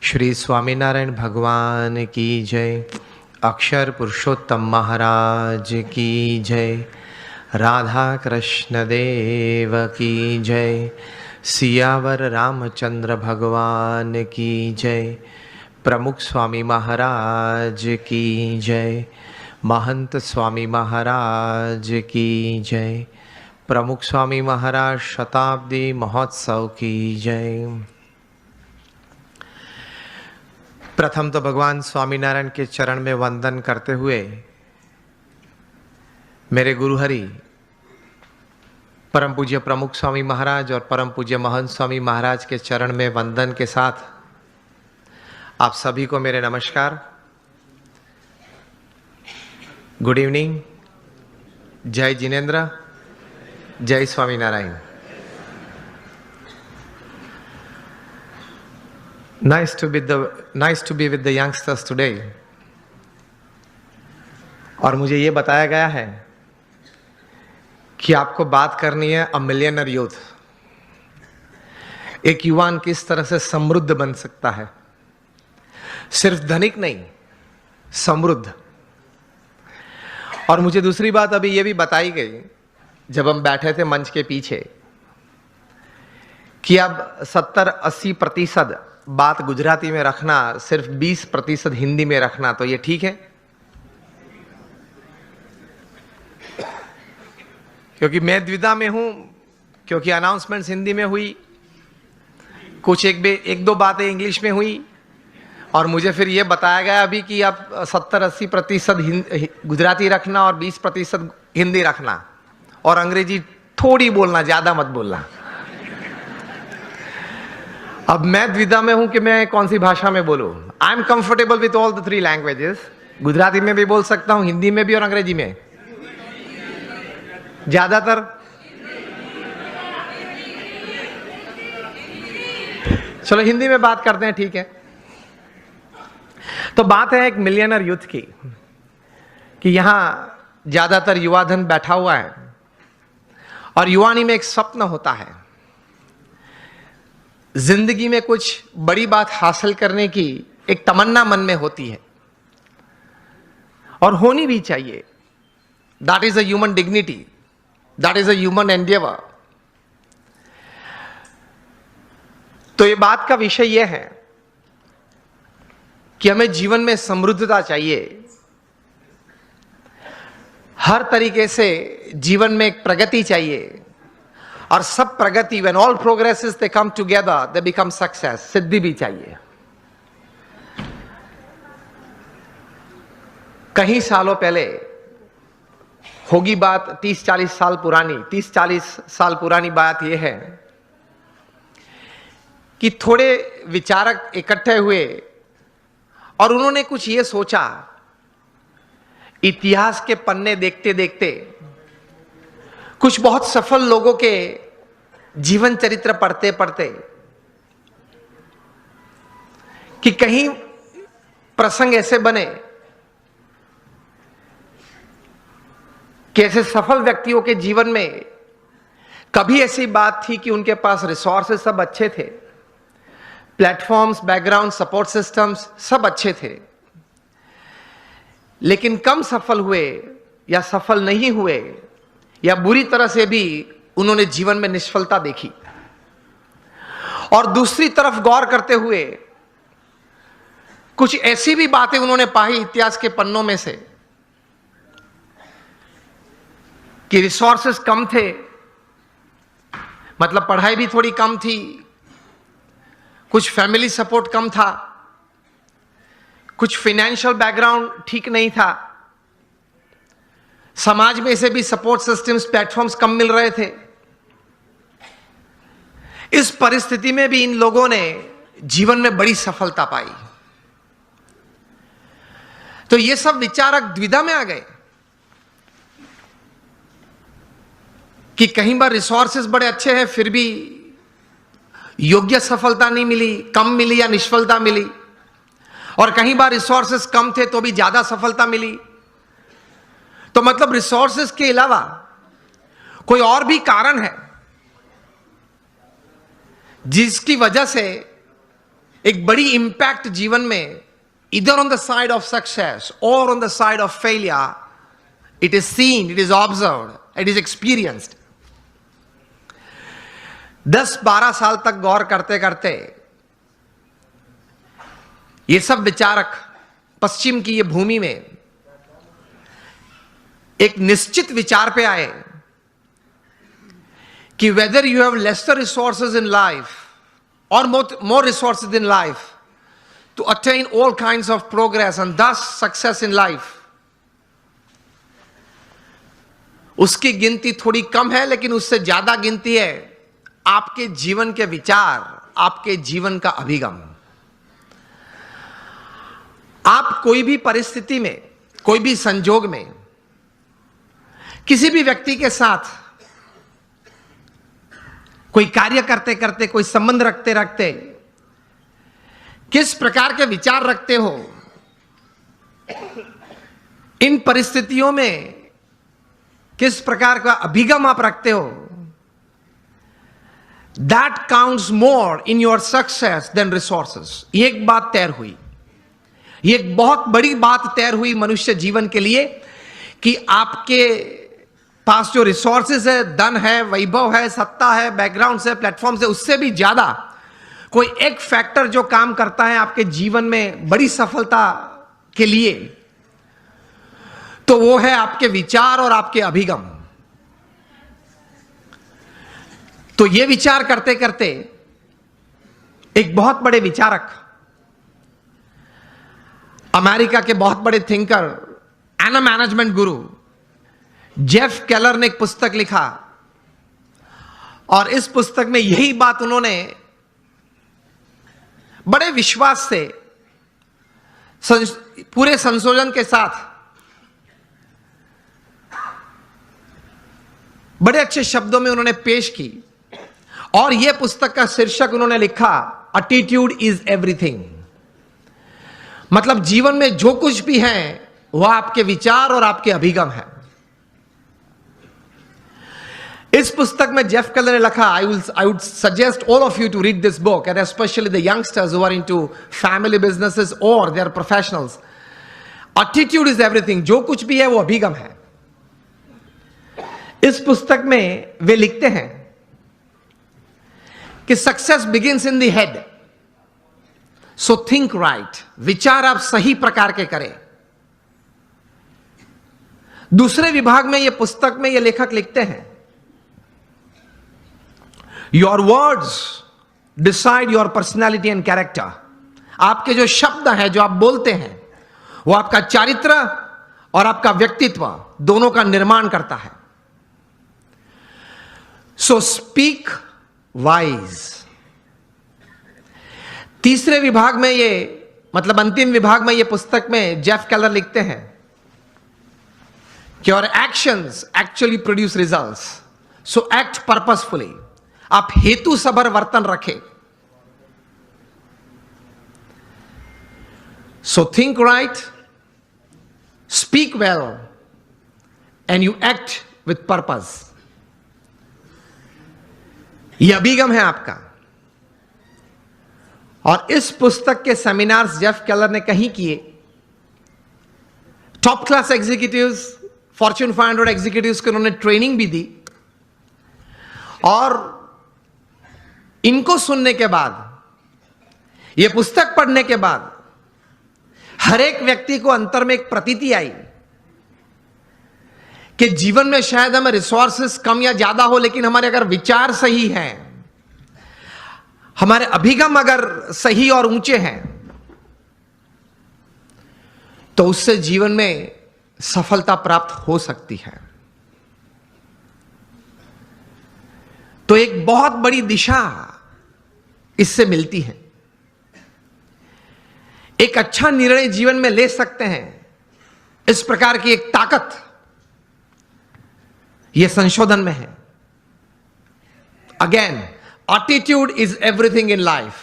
श्री स्वामीनारायण भगवान की जय। अक्षर पुरुषोत्तम महाराज की जय। राधा कृष्ण देव की जय। सियावर रामचंद्र भगवान की जय। प्रमुख स्वामी महाराज की जय। महंत स्वामी महाराज की जय। प्रमुख स्वामी महाराज शताब्दी महोत्सव की जय। प्रथम तो भगवान स्वामीनारायण के चरण में वंदन करते हुए मेरे गुरु हरि परम पूज्य प्रमुख स्वामी महाराज और परम पूज्य महंत स्वामी महाराज के चरण में वंदन के साथ आप सभी को मेरे नमस्कार। Good evening. जय जिनेन्द्र, जय Swaminarayan. Nice to be with the youngsters today. और मुझे ये बताया गया है कि आपको बात करनी है अ मिलियनर यूथ। एक युवान किस तरह से समृद्ध बन सकता है, सिर्फ धनिक नहीं, समृद्ध। और मुझे दूसरी बात अभी ये भी बताई गई जब हम बैठे थे मंच के पीछे कि अब 70-80% बात गुजराती में रखना, सिर्फ 20% हिंदी में रखना, तो ये ठीक है? क्योंकि मैं द्विधा में हूं, क्योंकि अनाउंसमेंट्स हिंदी में हुई, कुछ एक दो बातें इंग्लिश में हुई, और मुझे फिर ये बताया गया अभी कि अब 70-80% गुजराती रखना और 20% हिंदी रखना, और अंग्रेजी थोड़ी बोलना, ज्यादा मत बोलना। अब मैं द्विधा में हूं कि मैं कौन सी भाषा में बोलूं। I am comfortable with all the 3 languages. Gujarati में भी बोल सकता हूं, हिंदी में भी और अंग्रेजी में। ज्यादातर चलो हिंदी में बात करते हैं, ठीक है। तो बात है एक मिलियनर यूथ की कि यहां ज्यादातर युवा धन बैठा हुआ है और युवानी में एक स्वप्न होता है, जिंदगी में कुछ बड़ी बात हासिल करने की एक तमन्ना मन में होती है और होनी भी चाहिए। That is a human dignity, that is a human Endeavour. तो ये बात का विषय यह है कि हमें जीवन में समृद्धता चाहिए, हर तरीके से जीवन में एक प्रगति चाहिए, और सब प्रगति, when all progresses they come together, they become success, सिद्धि भी चाहिए। कहीं सालों पहले होगी बात, 30-40 साल पुरानी, 30-40 साल पुरानी बात यह है कि थोड़े विचारक इकट्ठे हुए और उन्होंने कुछ ये सोचा, इतिहास के पन्ने देखते देखते, कुछ बहुत सफल लोगों के जीवन चरित्र पढ़ते पढ़ते, कि कहीं प्रसंग ऐसे बने कि ऐसे सफल व्यक्तियों के जीवन में कभी ऐसी बात थी कि उनके पास रिसोर्सेस सब अच्छे थे, प्लेटफॉर्म्स, बैकग्राउंड, सपोर्ट सिस्टम्स सब अच्छे थे, लेकिन कम सफल हुए या सफल नहीं हुए या बुरी तरह से भी उन्होंने जीवन में निष्फलता देखी। और दूसरी तरफ गौर करते हुए कुछ ऐसी भी बातें उन्होंने पाई इतिहास के पन्नों में से कि रिसोर्सेस कम थे, मतलब पढ़ाई भी थोड़ी कम थी, कुछ फैमिली सपोर्ट कम था, कुछ फाइनेंशियल बैकग्राउंड ठीक नहीं था, समाज में से भी सपोर्ट सिस्टम्स, प्लेटफॉर्म्स कम मिल रहे थे। इस परिस्थिति में भी इन लोगों ने जीवन में बड़ी सफलता पाई। तो ये सब विचारक द्विधा में आ गए कि कहीं बार रिसोर्सेस बड़े अच्छे हैं फिर भी योग्य सफलता नहीं मिली, कम मिली या निष्फलता मिली, और कहीं बार रिसोर्सेस कम थे तो भी ज्यादा सफलता मिली। तो मतलब रिसोर्सेस के अलावा कोई और भी कारण है जिसकी वजह से एक बड़ी इंपैक्ट जीवन में, इधर on the side of success और on the side of failure, it is seen, it is observed, it is experienced. 10-12 साल तक गौर करते करते ये सब विचारक पश्चिम की ये भूमि में एक निश्चित विचार पे आए कि whether you have laser resources in life or more resources in life to attain all kinds of progress and thus success in life, उसकी गिनती थोड़ी कम है, लेकिन उससे ज्यादा गिनती है आपके जीवन के विचार, आपके जीवन का अभिगम। आप कोई भी परिस्थिति में, कोई भी संजोग में, किसी भी व्यक्ति के साथ कोई कार्य करते करते, कोई संबंध रखते रखते किस प्रकार के विचार रखते हो, इन परिस्थितियों में किस प्रकार का अभिगम आप रखते हो, that counts more in your success than resources. ये एक बात तैर हुई, ये एक बहुत बड़ी बात तैर हुई मनुष्य जीवन के लिए कि आपके पास जो रिसोर्सेज है, धन है, वैभव है, सत्ता है, बैकग्राउंड है, प्लेटफॉर्म है, उससे भी ज्यादा कोई एक फैक्टर जो काम करता है आपके जीवन में बड़ी सफलता के लिए, तो वो है आपके विचार और आपके अभिगम। तो ये विचार करते करते एक बहुत बड़े विचारक, अमेरिका के बहुत बड़े thinker and management Guru Jeff Keller ने एक पुस्तक लिखा, और इस पुस्तक में यही बात उन्होंने बड़े विश्वास से, पूरे संशोधन के साथ, बड़े अच्छे शब्दों में उन्होंने पेश की। और यह पुस्तक का शीर्षक उन्होंने लिखा, एटीट्यूड इज एवरीथिंग। मतलब जीवन में जो कुछ भी है वह आपके विचार और आपके अभिगम है। इस पुस्तक में जेफ केलर ने लिखा, I would suggest all of you to read this book, and especially the youngsters who are into family businesses or they are professionals. Attitude is everything. जो कुछ भी है वो अभिगम है। इस पुस्तक में वे लिखते हैं कि success begins in the head, so think right. विचार आप सही प्रकार के करें। दूसरे विभाग में ये पुस्तक में ये लेखक लिखते हैं, your words decide your personality and character. आपके जो शब्द हैं, जो आप बोलते हैं, वो आपका चारित्र और आपका व्यक्तित्व दोनों का निर्माण करता है। So speak wise. तीसरे विभाग में ये, मतलब अंतिम विभाग में ये पुस्तक में जेफ केलर लिखते हैं कि your actions actually produce results, so act purposefully. आप हेतु सभर वर्तन रखें। So think right, speak well and you act with purpose. यह अभिगम है आपका। और इस पुस्तक के सेमिनार्स जेफ केलर ने कहीं किए। Top class executives, Fortune 500 executives को उन्होंने ट्रेनिंग भी दी। और इनको सुनने के बाद, यह पुस्तक पढ़ने के बाद, हर एक व्यक्ति को अंतर में एक प्रतीति आई कि जीवन में शायद हमें रिसोर्सेस कम या ज्यादा हो, लेकिन हमारे अगर विचार सही हैं, हमारे अभिगम अगर सही और ऊंचे हैं, तो उससे जीवन में सफलता प्राप्त हो सकती है। तो एक बहुत बड़ी दिशा इससे मिलती है। एक अच्छा निर्णय जीवन में ले सकते हैं, इस प्रकार की एक ताकत यह संशोधन में है। Again, attitude is everything in life.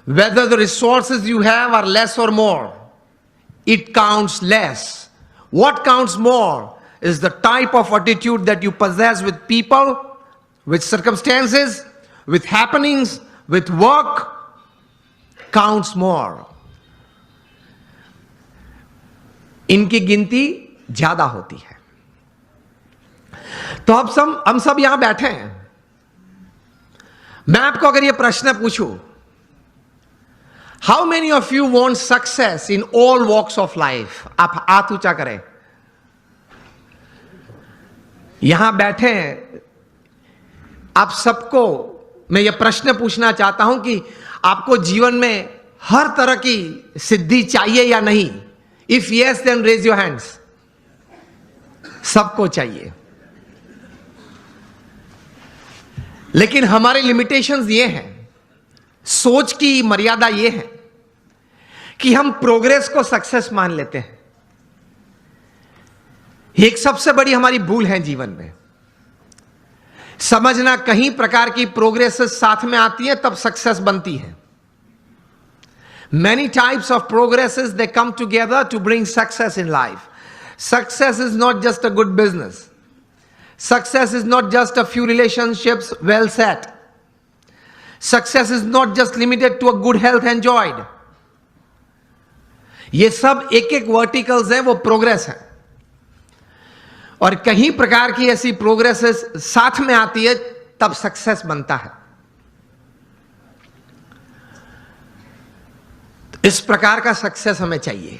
Whether the resources you have are less or more, it counts less. What counts more is the type of attitude that you possess with people, with circumstances, with happenings, with work, counts more, इनकी गिनती ज्यादा होती है। तो अब हम सब यहां बैठे हैं, मैं आपको अगर यह प्रश्न पूछूं, how many of you want success in all walks of life, आप हाथ ऊंचा करें। यहां बैठे हैं आप सबको मैं यह प्रश्न पूछना चाहता हूं कि आपको जीवन में हर तरह की सिद्धि चाहिए या नहीं? If yes then raise your hands. सबको चाहिए, लेकिन हमारे लिमिटेशंस ये हैं, सोच की मर्यादा ये है कि हम प्रोग्रेस को सक्सेस मान लेते हैं। एक सबसे बड़ी हमारी भूल है जीवन में, समझना कहीं प्रकार की प्रोग्रेस साथ में आती है तब सक्सेस बनती है। Many types of progresses, they come together to bring success in life. Success is not just a good business. Success is not just a few relationships well set. Success is not just limited to a good health enjoyed. ये सब एक एक verticals हैं, वो progress है। और कहीं प्रकार की ऐसी प्रोग्रेसेस साथ में आती है तब सक्सेस बनता है। इस प्रकार का सक्सेस हमें चाहिए,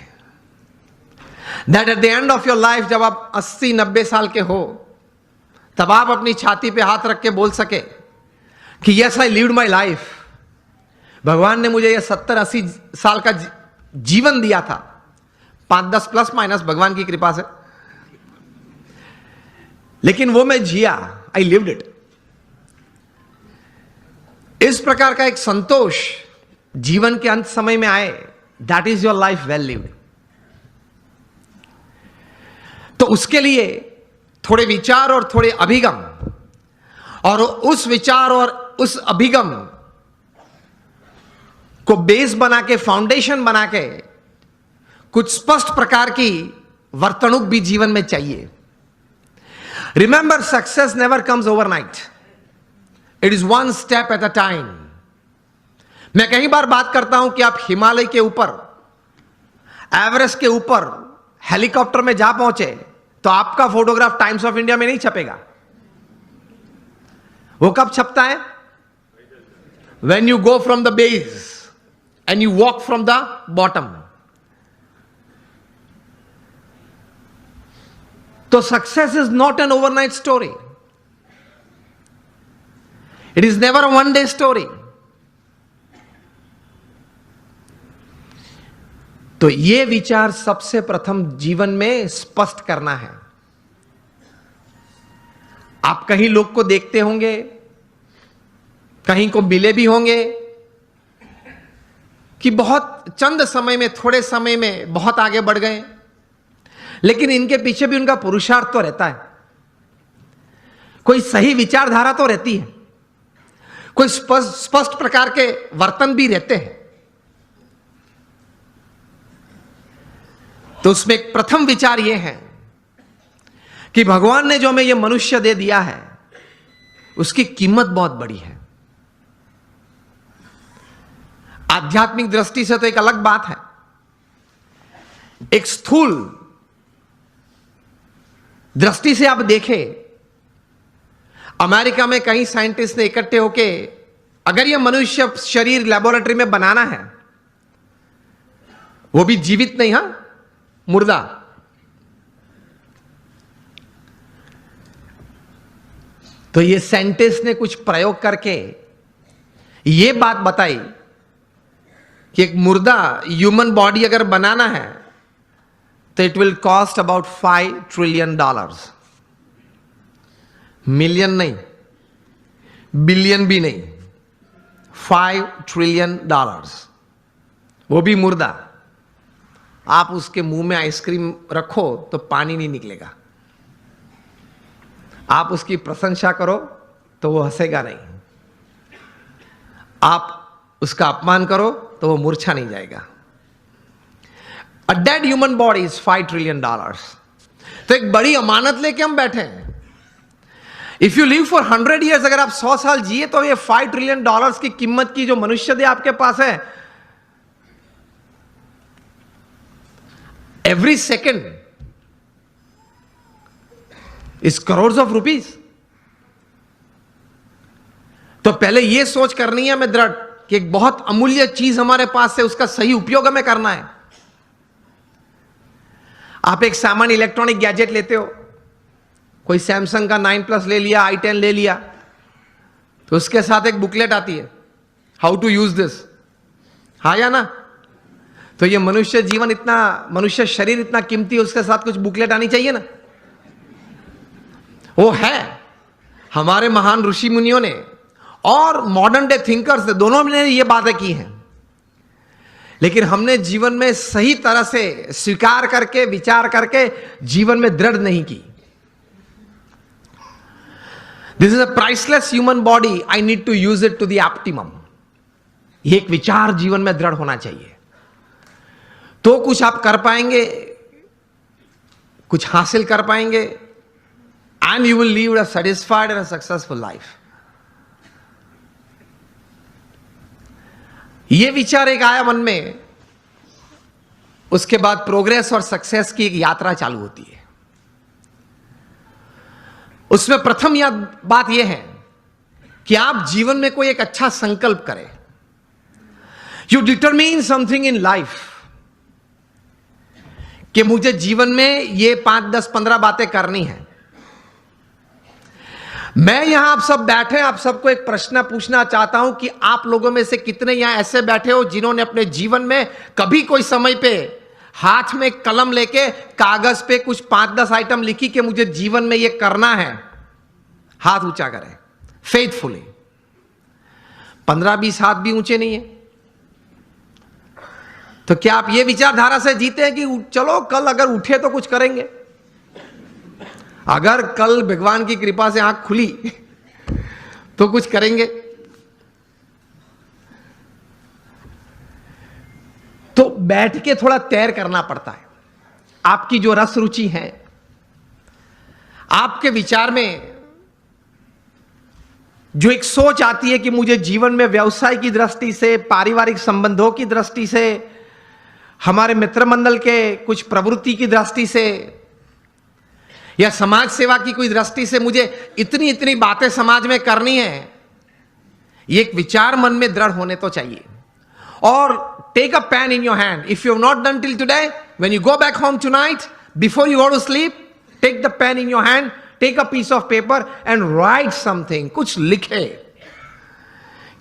that at the end of your life, जब आप 80-90 साल के हो, तब आप अपनी छाती पे हाथ रख के बोल सके कि yes I lived my life. भगवान ने मुझे यह 70-80 साल का जीवन दिया था, 5-10 प्लस माइनस भगवान की कृपा से, लेकिन वो मैं जिया, आई लिव्ड इट। इस प्रकार का एक संतोष जीवन के अंत समय में आए, that is your life well lived. तो उसके लिए थोड़े विचार और थोड़े अभिगम, और उस विचार और उस अभिगम को बेस बना के, फाउंडेशन बना के, कुछ स्पष्ट प्रकार की वर्तणुक भी जीवन में चाहिए। Remember, success never comes overnight, it is one step at a time. मैं कई बार बात करता हूं कि आप हिमालय के ऊपर, एवरेस्ट के ऊपर हेलीकॉप्टर में जा पहुंचे तो आपका फोटोग्राफ टाइम्स ऑफ इंडिया में नहीं छपेगा। वो कब छपता है? When you go from the base and you walk from the bottom. तो success is not an overnight story, it is never a one day story. तो यह विचार सबसे प्रथम जीवन में स्पष्ट करना है। आप कहीं लोग को देखते होंगे, कहीं को मिले भी होंगे कि बहुत चंद समय में, थोड़े समय में बहुत आगे बढ़ गए, लेकिन इनके पीछे भी उनका पुरुषार्थ तो रहता है। कोई सही विचारधारा तो रहती है, कोई स्पष्ट प्रकार के वर्तन भी रहते हैं। तो उसमें एक प्रथम विचार यह है कि भगवान ने जो हमें यह मनुष्य दे दिया है, उसकी कीमत बहुत बड़ी है। आध्यात्मिक दृष्टि से तो एक अलग बात है, एक स्थूल दृष्टि से आप देखें, अमेरिका में कई साइंटिस्ट ने इकट्ठे होके, अगर यह मनुष्य शरीर लेबोरेटरी में बनाना है, वो भी जीवित नहीं, हां, मुर्दा, तो ये साइंटिस्ट ने कुछ प्रयोग करके ये बात बताई कि एक मुर्दा ह्यूमन बॉडी अगर बनाना है तो it will cost about $5 trillion. Million नहीं, बिलियन भी नहीं, $5 ट्रिलियन, वो भी मुर्दा। आप उसके मुंह में आइसक्रीम रखो तो पानी नहीं निकलेगा, आप उसकी प्रशंसा करो तो वो हंसेगा नहीं, आप उसका अपमान करो तो वो मूर्छा नहीं जाएगा। A dead human body is $5 trillion. तो एक बड़ी अमानत लेके हम बैठे हैं। If you live for 100 years, अगर आप 100 साल जिए तो ये $5 ट्रिलियन की कीमत की जो मनुष्य दे आपके पास है, every second is crore of rupees. तो पहले यह सोच करनी है हमें दृढ़ कि एक बहुत अमूल्य चीज हमारे पास है, उसका सही उपयोग हमें करना है। आप एक सामान्य इलेक्ट्रॉनिक गैजेट लेते हो, कोई सैमसंग का 9+ ले लिया, i10 ले लिया, तो उसके साथ एक बुकलेट आती है, हाउ टू यूज दिस, हाँ या ना? तो ये मनुष्य जीवन इतना, मनुष्य शरीर इतना कीमती है, उसके साथ कुछ बुकलेट आनी चाहिए ना। वो है। हमारे महान ऋषि मुनियों ने और मॉडर्न डे थिंकर्स ने, दोनों ने ये बातें की हैं, लेकिन हमने जीवन में सही तरह से स्वीकार करके, विचार करके जीवन में दृढ़ नहीं की। This is a priceless human body, I need to use it to the optimum. ये एक विचार जीवन में दृढ़ होना चाहिए, तो कुछ आप कर पाएंगे, कुछ हासिल कर पाएंगे, and you will leave a satisfied and a successful life. ये विचार एक आया मन में, उसके बाद प्रोग्रेस और सक्सेस की एक यात्रा चालू होती है। उसमें प्रथम बात यह है कि आप जीवन में कोई एक अच्छा संकल्प करें। You determine something in life कि मुझे जीवन में ये 5, 10, 15 बातें करनी है। मैं यहां आप सब बैठे, आप सबको एक प्रश्न पूछना चाहता हूं कि आप लोगों में से कितने यहां ऐसे बैठे हो जिन्होंने अपने जीवन में कभी कोई समय पे हाथ में कलम लेके कागज पे कुछ 5-10 आइटम लिखी कि मुझे जीवन में ये करना है? हाथ ऊंचा करें फेथफुली। 15-20 हाथ भी ऊंचे नहीं है। तो क्या आप ये विचारधारा से जीते हैं कि चलो कल अगर उठे तो कुछ करेंगे? अगर कल भगवान की कृपा से आंख खुली तो कुछ करेंगे? तो बैठ के थोड़ा तैर करना पड़ता है। आपकी जो रस रुचि है, आपके विचार में जो एक सोच आती है कि मुझे जीवन में व्यवसाय की दृष्टि से, पारिवारिक संबंधों की दृष्टि से, हमारे मित्र मंडल के कुछ प्रवृत्ति की दृष्टि से, या समाज सेवा की कोई दृष्टि से मुझे इतनी इतनी बातें समाज में करनी है, ये एक विचार मन में दृढ़ होने तो चाहिए। और take a pen in your hand, if you have not done till today, when you go back home tonight, before you go to sleep, take the pen in your hand, take a piece of paper and write something. कुछ लिखे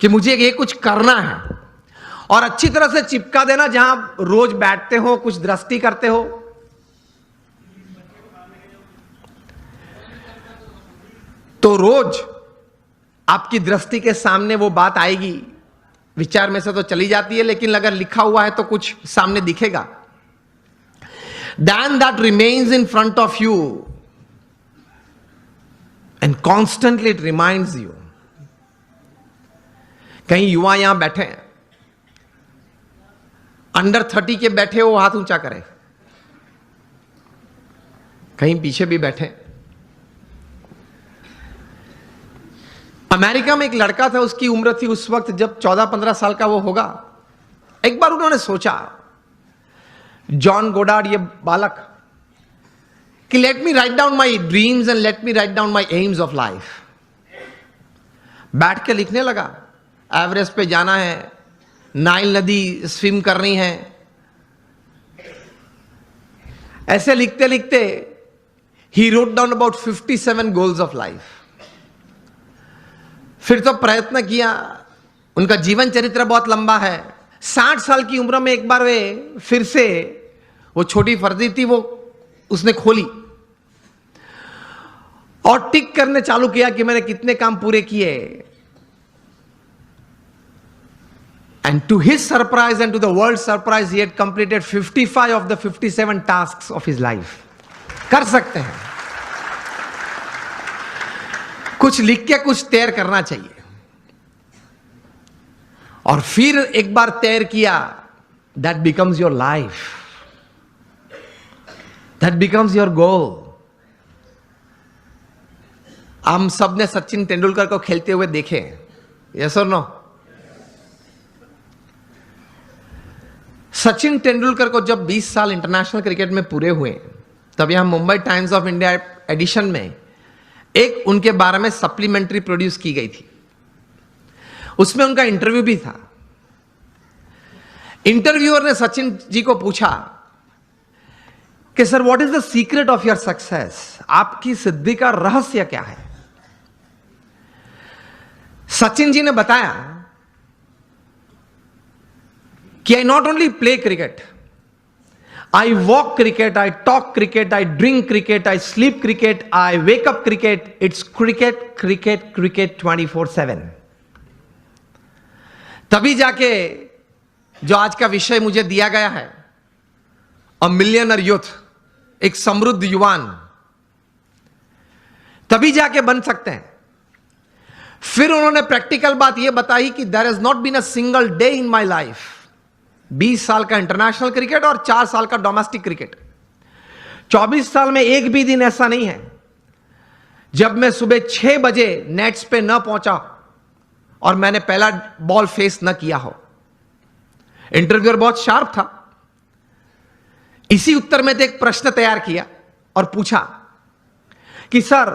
कि मुझे ये कुछ करना है, और अच्छी तरह से चिपका देना जहां रोज बैठते हो, कुछ दृष्टि करते हो। तो रोज आपकी दृष्टि के सामने वो बात आएगी, विचार में से तो चली जाती है, लेकिन अगर लिखा हुआ है तो कुछ सामने दिखेगा। Then that remains in front of you and constantly it reminds you. कहीं युवा यहां बैठे हैं, अंडर 30 के बैठे हो, हाथ ऊंचा करें। कहीं पीछे भी बैठे। अमेरिका में एक लड़का था, उसकी उम्र थी उस वक्त जब 14-15 साल का वो होगा। एक बार उन्होंने सोचा, जॉन गोडार्ड ये बालक, कि let me write down my dreams and let me write down my AIIMS of life. बैठ के लिखने लगा, एवरेस्ट पे जाना है, नाइल नदी स्विम करनी है। ऐसे लिखते लिखते he wrote down about 57 goals of life. फिर तो प्रयत्न किया, उनका जीवन चरित्र बहुत लंबा है। 60 साल की उम्र में एक बार वे फिर से, वो छोटी फर्जी थी, वो उसने खोली और टिक करने चालू किया कि मैंने कितने काम पूरे किए। And to his surprise and to the world surprise, he had completed 55 of the 57 tasks of his life. कर सकते हैं, कुछ लिख के कुछ तैर करना चाहिए। और फिर एक बार तैर किया, that becomes your life, that becomes your goal. हम सब ने सचिन तेंदुलकर को खेलते हुए देखे, यस और नो? सचिन तेंदुलकर को जब 20 साल इंटरनेशनल क्रिकेट में पूरे हुए, तब यहां Mumbai Times of India edition में एक उनके बारे में सप्लीमेंट्री प्रोड्यूस की गई थी। उसमें उनका इंटरव्यू भी था। इंटरव्यूअर ने सचिन जी को पूछा कि sir, what is the secret of your success? आपकी सिद्धि का रहस्य क्या है? सचिन जी ने बताया कि I not only play cricket, I walk cricket, I talk cricket, I drink cricket, I sleep cricket, I wake up cricket, it's cricket cricket cricket 24/7। तभी जाके जो आज का विषय मुझे दिया गया है, अ मिलियनर यूथ, एक समृद्ध युवान, तभी जाके बन सकते हैं। फिर उन्होंने प्रैक्टिकल बात यह बताई कि there is not been a single day in my life, 20 साल का इंटरनेशनल क्रिकेट और 4 साल का डोमेस्टिक क्रिकेट, 24 साल में एक भी दिन ऐसा नहीं है जब मैं सुबह 6 बजे नेट्स पे न पहुंचा और मैंने पहला बॉल फेस न किया हो। इंटरव्यूअर बहुत शार्प था। इसी उत्तर में तो एक प्रश्न तैयार किया और पूछा कि सर,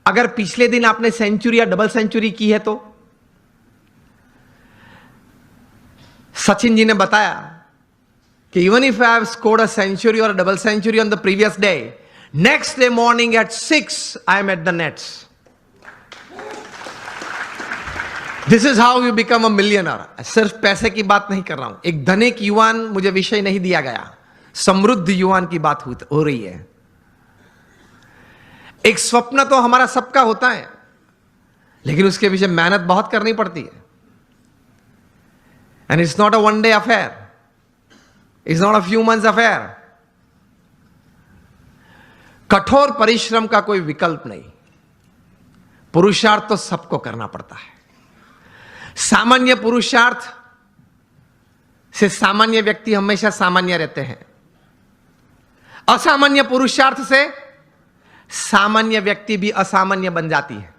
अगर पिछले दिन आपने सेंचुरी या डबल सेंचुरी की है तो? सचिन जी ने बताया कि even if I have scored a century और double century on the previous day, next day morning at 6 I am at the nets. This is how you become a millionaire. सिर्फ पैसे की बात नहीं कर रहा हूं, एक धनिक युवान मुझे विषय नहीं दिया गया, समृद्ध युवान की बात हो रही है। एक स्वप्न तो हमारा सबका होता है, लेकिन उसके पीछे मेहनत बहुत करनी पड़ती है। And it's not a one day affair, it's not a few months affair. कठोर परिश्रम का कोई विकल्प नहीं, पुरुषार्थ तो सबको करना पड़ता है। सामान्य पुरुषार्थ से सामान्य व्यक्ति हमेशा सामान्य रहते हैं, असामान्य पुरुषार्थ से सामान्य व्यक्ति भी असामान्य बन जाती है।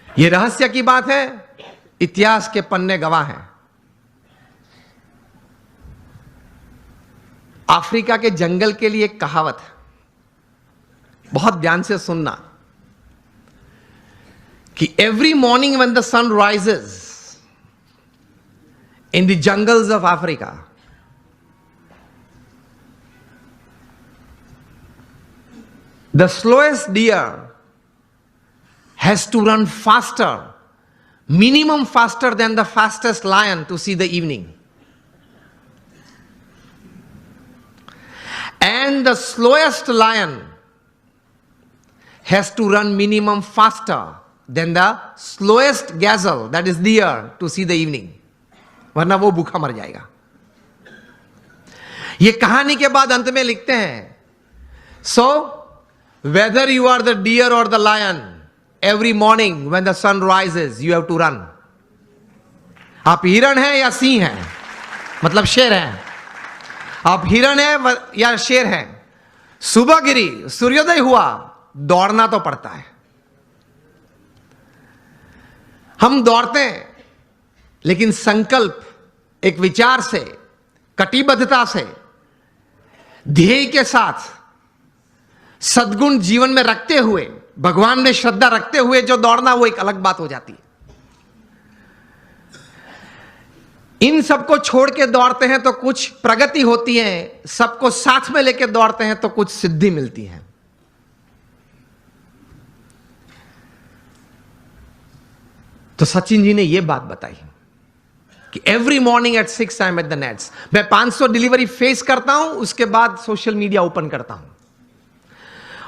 यह रहस्य की बात है, इतिहास के पन्ने गवाह हैं। अफ्रीका के जंगल के लिए एक कहावत है, बहुत ध्यान से सुनना, कि every morning when the sun rises in the jungles of Africa, the slowest deer has to run faster, minimum faster than the fastest lion to see the evening. And the slowest lion has to run minimum faster than the slowest gazelle, that is deer, to see the evening. वरना वो भूखा मर जाएगा। ये कहानी के बाद अंत में लिखते हैं, so whether you are the deer or the lion, every morning when the sun rises you have to run. आप हिरण हैं या सिंह हैं, मतलब शेर हैं, आप हिरण हैं या शेर हैं, सुबह गिरी, सूर्योदय हुआ, दौड़ना तो पड़ता है। हम दौड़ते हैं, लेकिन संकल्प, एक विचार से, कटिबद्धता से, ध्येय के साथ, सद्गुण जीवन में रखते हुए, भगवान में श्रद्धा रखते हुए जो दौड़ना, वो एक अलग बात हो जाती है। इन सबको छोड़ के दौड़ते हैं तो कुछ प्रगति होती है, सबको साथ में लेके दौड़ते हैं तो कुछ सिद्धि मिलती है। तो सचिन जी ने यह बात बताई कि every morning at 6 I am at the nets. मैं 500 डिलीवरी फेस करता हूं, उसके बाद सोशल मीडिया ओपन करता हूं।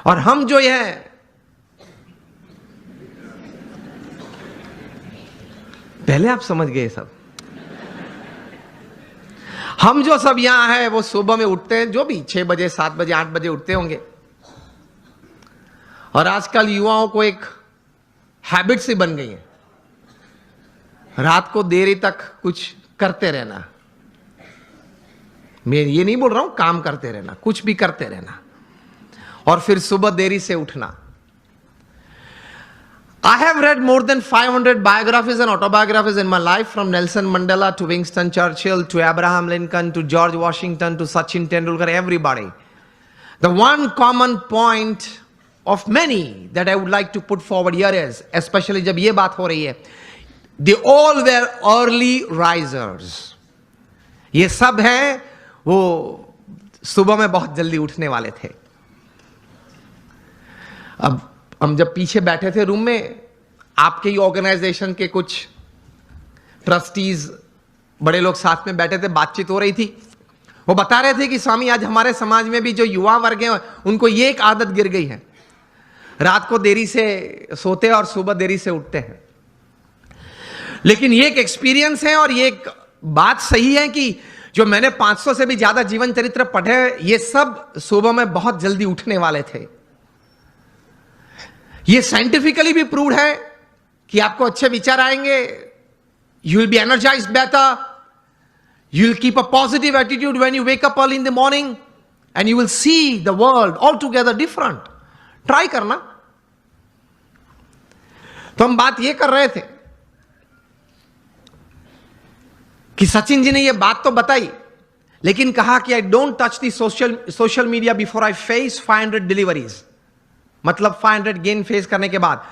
और हम जो है पहले आप समझ गए सब, हम जो सब यहां है वो सुबह में उठते हैं, जो भी 6 बजे 7 बजे 8 बजे उठते होंगे। और आजकल युवाओं को एक हैबिट सी बन गई है, रात को देरी तक कुछ करते रहना। मैं ये नहीं बोल रहा हूं काम करते रहना, कुछ भी करते रहना, और फिर सुबह देरी से उठना। I have read more than 500 biographies and autobiographies in my life, from Nelson Mandela to Winston Churchill to Abraham Lincoln to George Washington to Sachin Tendulkar, everybody. The one common point of many that I would like to put forward here is, especially जब ये बात हो रही है, they all were early risers. ये सब हैं वो सुबह में बहुत जल्दी उठने वाले थे. अब हम जब पीछे बैठे थे रूम में, आपके ही ऑर्गेनाइजेशन के कुछ ट्रस्टीज बड़े लोग साथ में बैठे थे, बातचीत हो रही थी. वो बता रहे थे कि स्वामी आज हमारे समाज में भी जो युवा वर्ग हैं उनको ये एक आदत गिर गई है, रात को देरी से सोते हैं और सुबह देरी से उठते हैं. लेकिन ये एक एक्सपीरियंस है और ये एक बात सही है कि जो मैंने 500 से भी ज्यादा जीवन चरित्र पढ़े, ये सब सुबह में बहुत जल्दी उठने वाले थे. ये साइंटिफिकली भी प्रूव्ड है कि आपको अच्छे विचार आएंगे, you will be energised better, you will keep a positive attitude when you wake up early in the morning and you will see the world all together different. Try करना. तो हम बात ये कर रहे थे कि सचिन जी ने ये बात तो बताई, लेकिन कहा कि I don't touch the social media before I face 500 deliveries, मतलब 500 गेन फेस करने के बाद.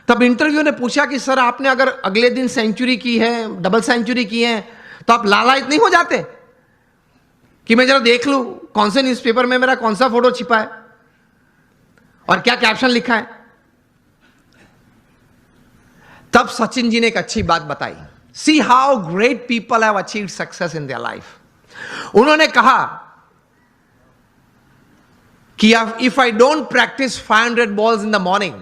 तब इंटरव्यू ने पूछा कि सर आपने अगर अगले दिन सेंचुरी की है, डबल सेंचुरी की है, तो आप लालायित नहीं हो जाते कि मैं जरा देख लूं कौन से न्यूज़पेपर में मेरा कौन सा फोटो छिपा है और क्या कैप्शन लिखा है. तब सचिन जी ने एक अच्छी बात बताई. See how great people have achieved success in their life. उन्होंने कहा कि if I don't practice 500 balls in the morning,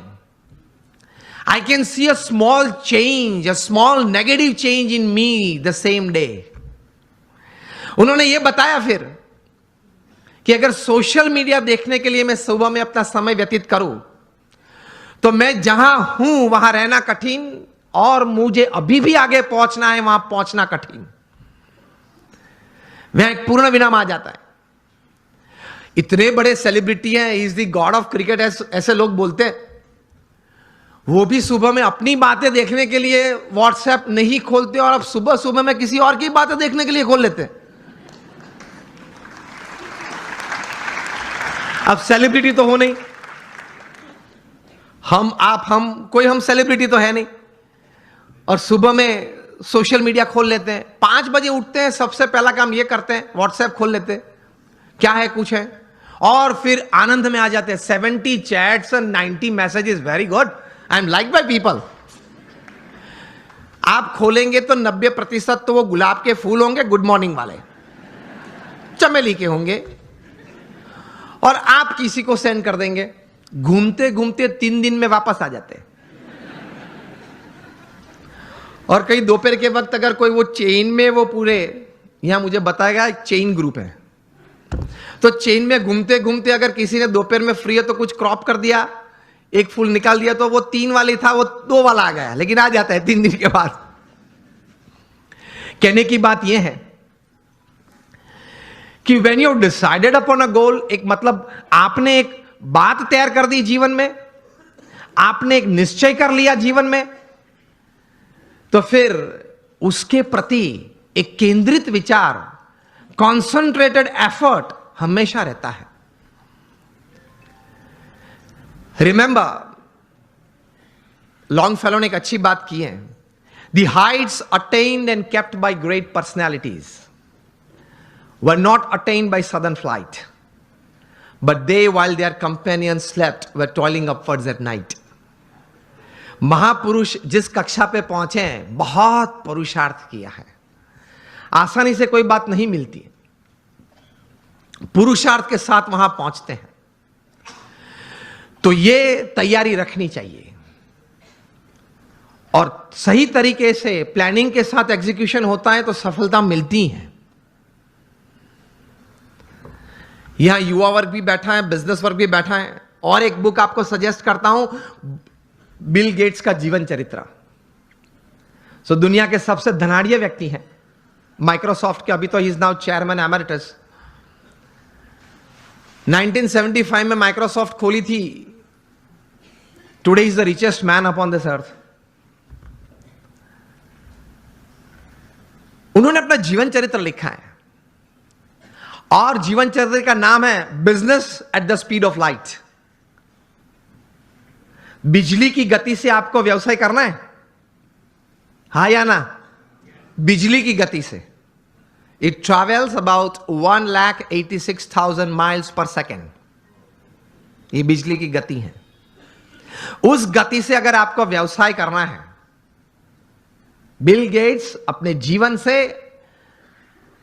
I can see a small change, a small negative change in me the same day. उन्होंने ये बताया फिर कि अगर social media देखने के लिए मैं सुबह में अपना समय व्यतीत करूं, तो मैं जहां हूं वहां रहना कठिन और मुझे अभी भी आगे पहुंचना है, वहां पहुंचना कठिन. वह एक पूर्ण विराम आ जाता है. इतने बड़े सेलिब्रिटी हैं, is the God of cricket ऐसे लोग बोलते हैं, वो भी सुबह में अपनी बातें देखने के लिए व्हाट्सएप नहीं खोलते और अब सुबह सुबह में किसी और की बातें देखने के लिए खोल लेते हैं. अब सेलिब्रिटी तो हो नहीं, हम कोई हम सेलिब्रिटी तो है नहीं, और सुबह में सोशल मीडिया खोल लेते हैं. 5 बजे उठते हैं, सबसे पहला काम ये करते हैं व्हाट्सएप खोल लेते हैं, क्या है कुछ है, और फिर आनंद में आ जाते हैं. 70 चैट्स और 90 messages, very good, I am like by people. आप खोलेंगे तो 90% तो वो गुलाब के फूल होंगे, गुड मॉर्निंग वाले, चमेली के होंगे, और आप किसी को सेंड कर देंगे. घूमते घूमते 3 दिन में वापस आ जाते हैं. और कई दोपहर के वक्त अगर कोई वो चेन में, वो पूरे यहां मुझे बताएगा एक चेन ग्रुप है, तो चेन में घूमते घूमते अगर किसी ने दोपहर में फ्री है तो कुछ क्रॉप कर दिया, एक फूल निकाल दिया, तो वो 3 वाली था वो 2 वाला आ गया, लेकिन आ जाता है 3 दिन के बाद. कहने की बात यह है कि when you decided upon a goal, एक मतलब आपने एक बात तैयार कर दी जीवन में, आपने एक निश्चय कर लिया जीवन में, तो फिर उसके प्रति एक केंद्रित विचार, कॉन्सेंट्रेटेड एफर्ट हमेशा रहता है. रिमेंबर, लॉन्गफेलो ने एक अच्छी बात की है. The Heights attend and kept bye great personalities were not attend by sudden flight, but they while their companions slept were toiling upwards at night. महापुरुष जिस कक्षा पे पहुंचे हैं, बहुत पुरुषार्थ किया है. आसानी से कोई बात नहीं मिलती, पुरुषार्थ के साथ वहां पहुंचते हैं. तो ये तैयारी रखनी चाहिए, और सही तरीके से प्लानिंग के साथ एग्जीक्यूशन होता है तो सफलता मिलती है. यहां युवा वर्ग भी बैठा है, बिजनेस वर्ग भी बैठा है, और एक बुक आपको सजेस्ट करता हूं, बिल गेट्स का जीवन चरित्र. सो दुनिया के सबसे धनाढ़िया व्यक्ति हैं, माइक्रोसॉफ्ट के, अभी तो he is now chairman emeritus. 1975 में माइक्रोसॉफ्ट खोली थी, today is the richest man upon this earth. उन्होंने अपना जीवन चरित्र लिखा है और जीवन चरित्र का नाम है business at the speed of light. बिजली की गति से आपको व्यवसाय करना है, हा या ना? बिजली की गति से। It travels about 1,86,000 miles per second. ये बिजली की गति है। उस गति से अगर आपको व्यवसाय करना है, बिल गेट्स अपने जीवन से,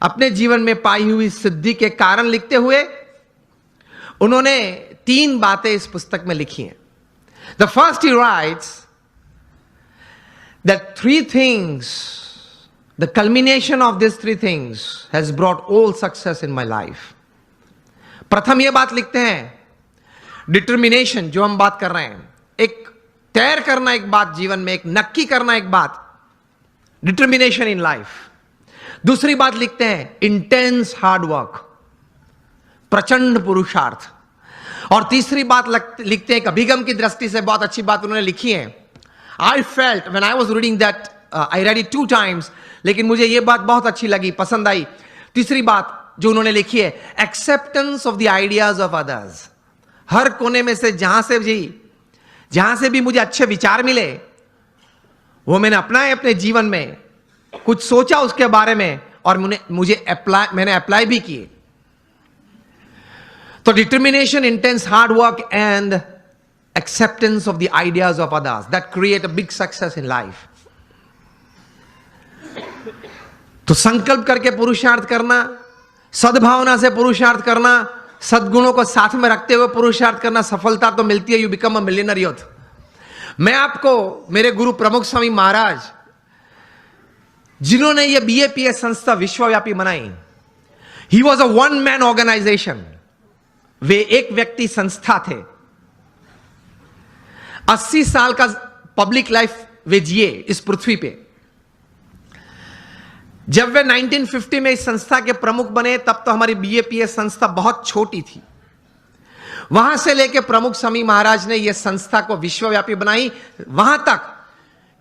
अपने जीवन में पाई हुई सिद्धि के कारण लिखते हुए उन्होंने 3 बातें इस पुस्तक में लिखी हैं। The first he rights that 3 things, the culmination of these 3 things has brought all success in my life. प्रथम यह बात लिखते हैं, डिटर्मिनेशन, जो हम बात कर रहे हैं, एक तैर करना एक बात जीवन में, एक नक्की करना एक बात, डिटर्मिनेशन इन लाइफ। दूसरी बात लिखते हैं, इंटेंस हार्ड वर्क, प्रचंड पुरुषार्थ। और तीसरी बात लिखते हैं, एक अभिगम की दृष्टि से बहुत अच्छी बात उन्होंने लिखी है। I felt when I was reading that, I read it 2 times, लेकिन मुझे यह बात बहुत अच्छी लगी, पसंद आई। तीसरी बात जो उन्होंने लिखी है, acceptance of the ideas of others. हर कोने में से जहां से भी मुझे अच्छे विचार मिले, वो मैंने अपनाए अपने जीवन में, कुछ सोचा उसके बारे में और मैंने अप्लाई भी किए। तो determination, intense hard work and acceptance of the ideas of others, that create a big success in life. तो संकल्प करके पुरुषार्थ करना, सद्भावना से पुरुषार्थ करना, सद्गुणों को साथ में रखते हुए पुरुषार्थ करना, सफलता तो मिलती है। You become a millionaire youth. मैं आपको मेरे गुरु प्रमुख स्वामी महाराज, जिन्होंने यह BAPS संस्था विश्वव्यापी बनाई, he was a 1 man organisation. वे एक व्यक्ति संस्था थे। 80 साल का पब्लिक लाइफ वे जिए इस पृथ्वी पे। जब वे 1950 में इस संस्था के प्रमुख बने, तब तो हमारी BAPS संस्था बहुत छोटी थी। वहां से लेकर प्रमुख स्वामी महाराज ने यह संस्था को विश्वव्यापी बनाई, वहां तक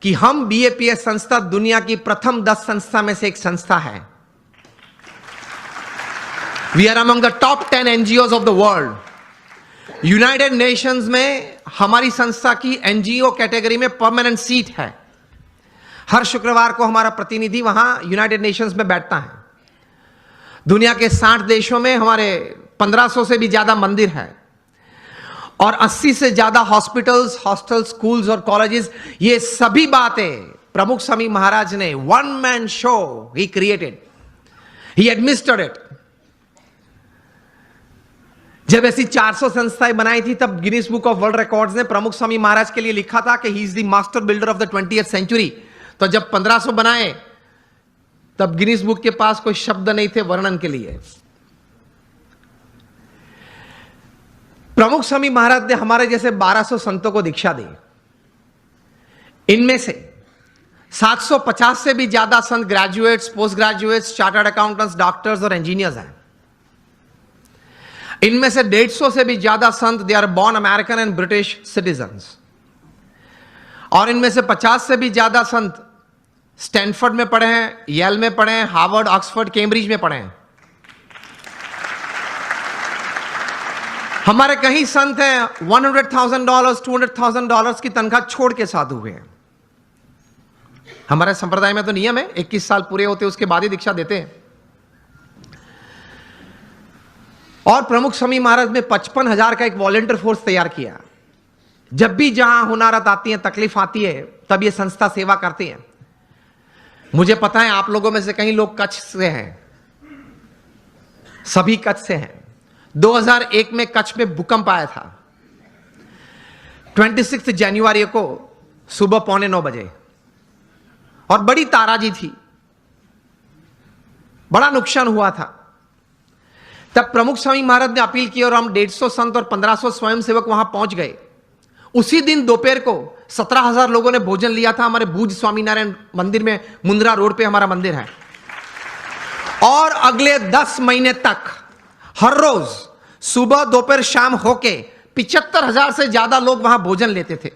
कि हम BAPS संस्था दुनिया की प्रथम 10 संस्था में से एक संस्था है। We are among the top 10 NGOs of the world. United Nations में हमारी संस्था की NGO कैटेगरी में परमानेंट सीट है। हर शुक्रवार को हमारा प्रतिनिधि वहां यूनाइटेड नेशंस में बैठता है। दुनिया के 60 देशों में हमारे 1500 से भी ज्यादा मंदिर है और 80 से ज्यादा हॉस्पिटल्स, हॉस्टल, स्कूल्स और कॉलेजेस। ये सभी बातें प्रमुख स्वामी महाराज ने 1 man show he created, he administered it. जब ऐसी 400 संस्थाएं बनाई थी, तब Guinness book of world records ने प्रमुख स्वामी महाराज के लिए लिखा था कि he is the master builder of the 20th century। तो जब 1500 बनाए, तब गिनीज बुक के पास कोई शब्द नहीं थे वर्णन के लिए। प्रमुख स्वामी महाराज ने हमारे जैसे 1200 संतों को दीक्षा दी। इनमें से 750 से भी ज्यादा संत graduates, post graduates, chartered accountants, doctors और इंजीनियर्स हैं। इनमें से 150 से भी ज्यादा संत they are born American and British citizens. और इनमें से 50 से भी ज्यादा संत स्टैनफोर्ड में पढ़े हैं, येल में पढ़े हैं, हार्वर्ड, ऑक्सफोर्ड, कैम्ब्रिज में पढ़े हैं। हमारे कई संत हैं $100,000, $200,000 की तनख्वाह छोड़ के साधु हुए हैं। हमारे संप्रदाय में तो नियम है 21 साल पूरे होते उसके बाद ही दीक्षा देते हैं। और प्रमुख स्वामी महाराज ने 55,000 का एक वॉलंटियर फोर्स तैयार किया। जब भी जहां हुनारत आती है, तकलीफ आती है, तब ये संस्था सेवा करती है। मुझे पता है आप लोगों में से कई लोग कच्छ से हैं, सभी कच्छ से हैं। 2001 में कच्छ में भूकंप आया था, 26 जनवरी को सुबह 8:45 बजे, और बड़ी ताराजी थी, बड़ा नुकसान हुआ था। तब प्रमुख स्वामी महाराज ने अपील की और हम 150 संत और 1500 स्वयंसेवक वहां पहुंच गए। उसी दिन दोपहर को 17,000 लोगों ने भोजन लिया था। हमारे भूज स्वामीनारायण मंदिर में, मुंद्रा रोड पे हमारा मंदिर है। और अगले 10 महीने तक हर रोज सुबह, दोपहर, शाम होके 75,000 से ज्यादा लोग वहां भोजन लेते थे।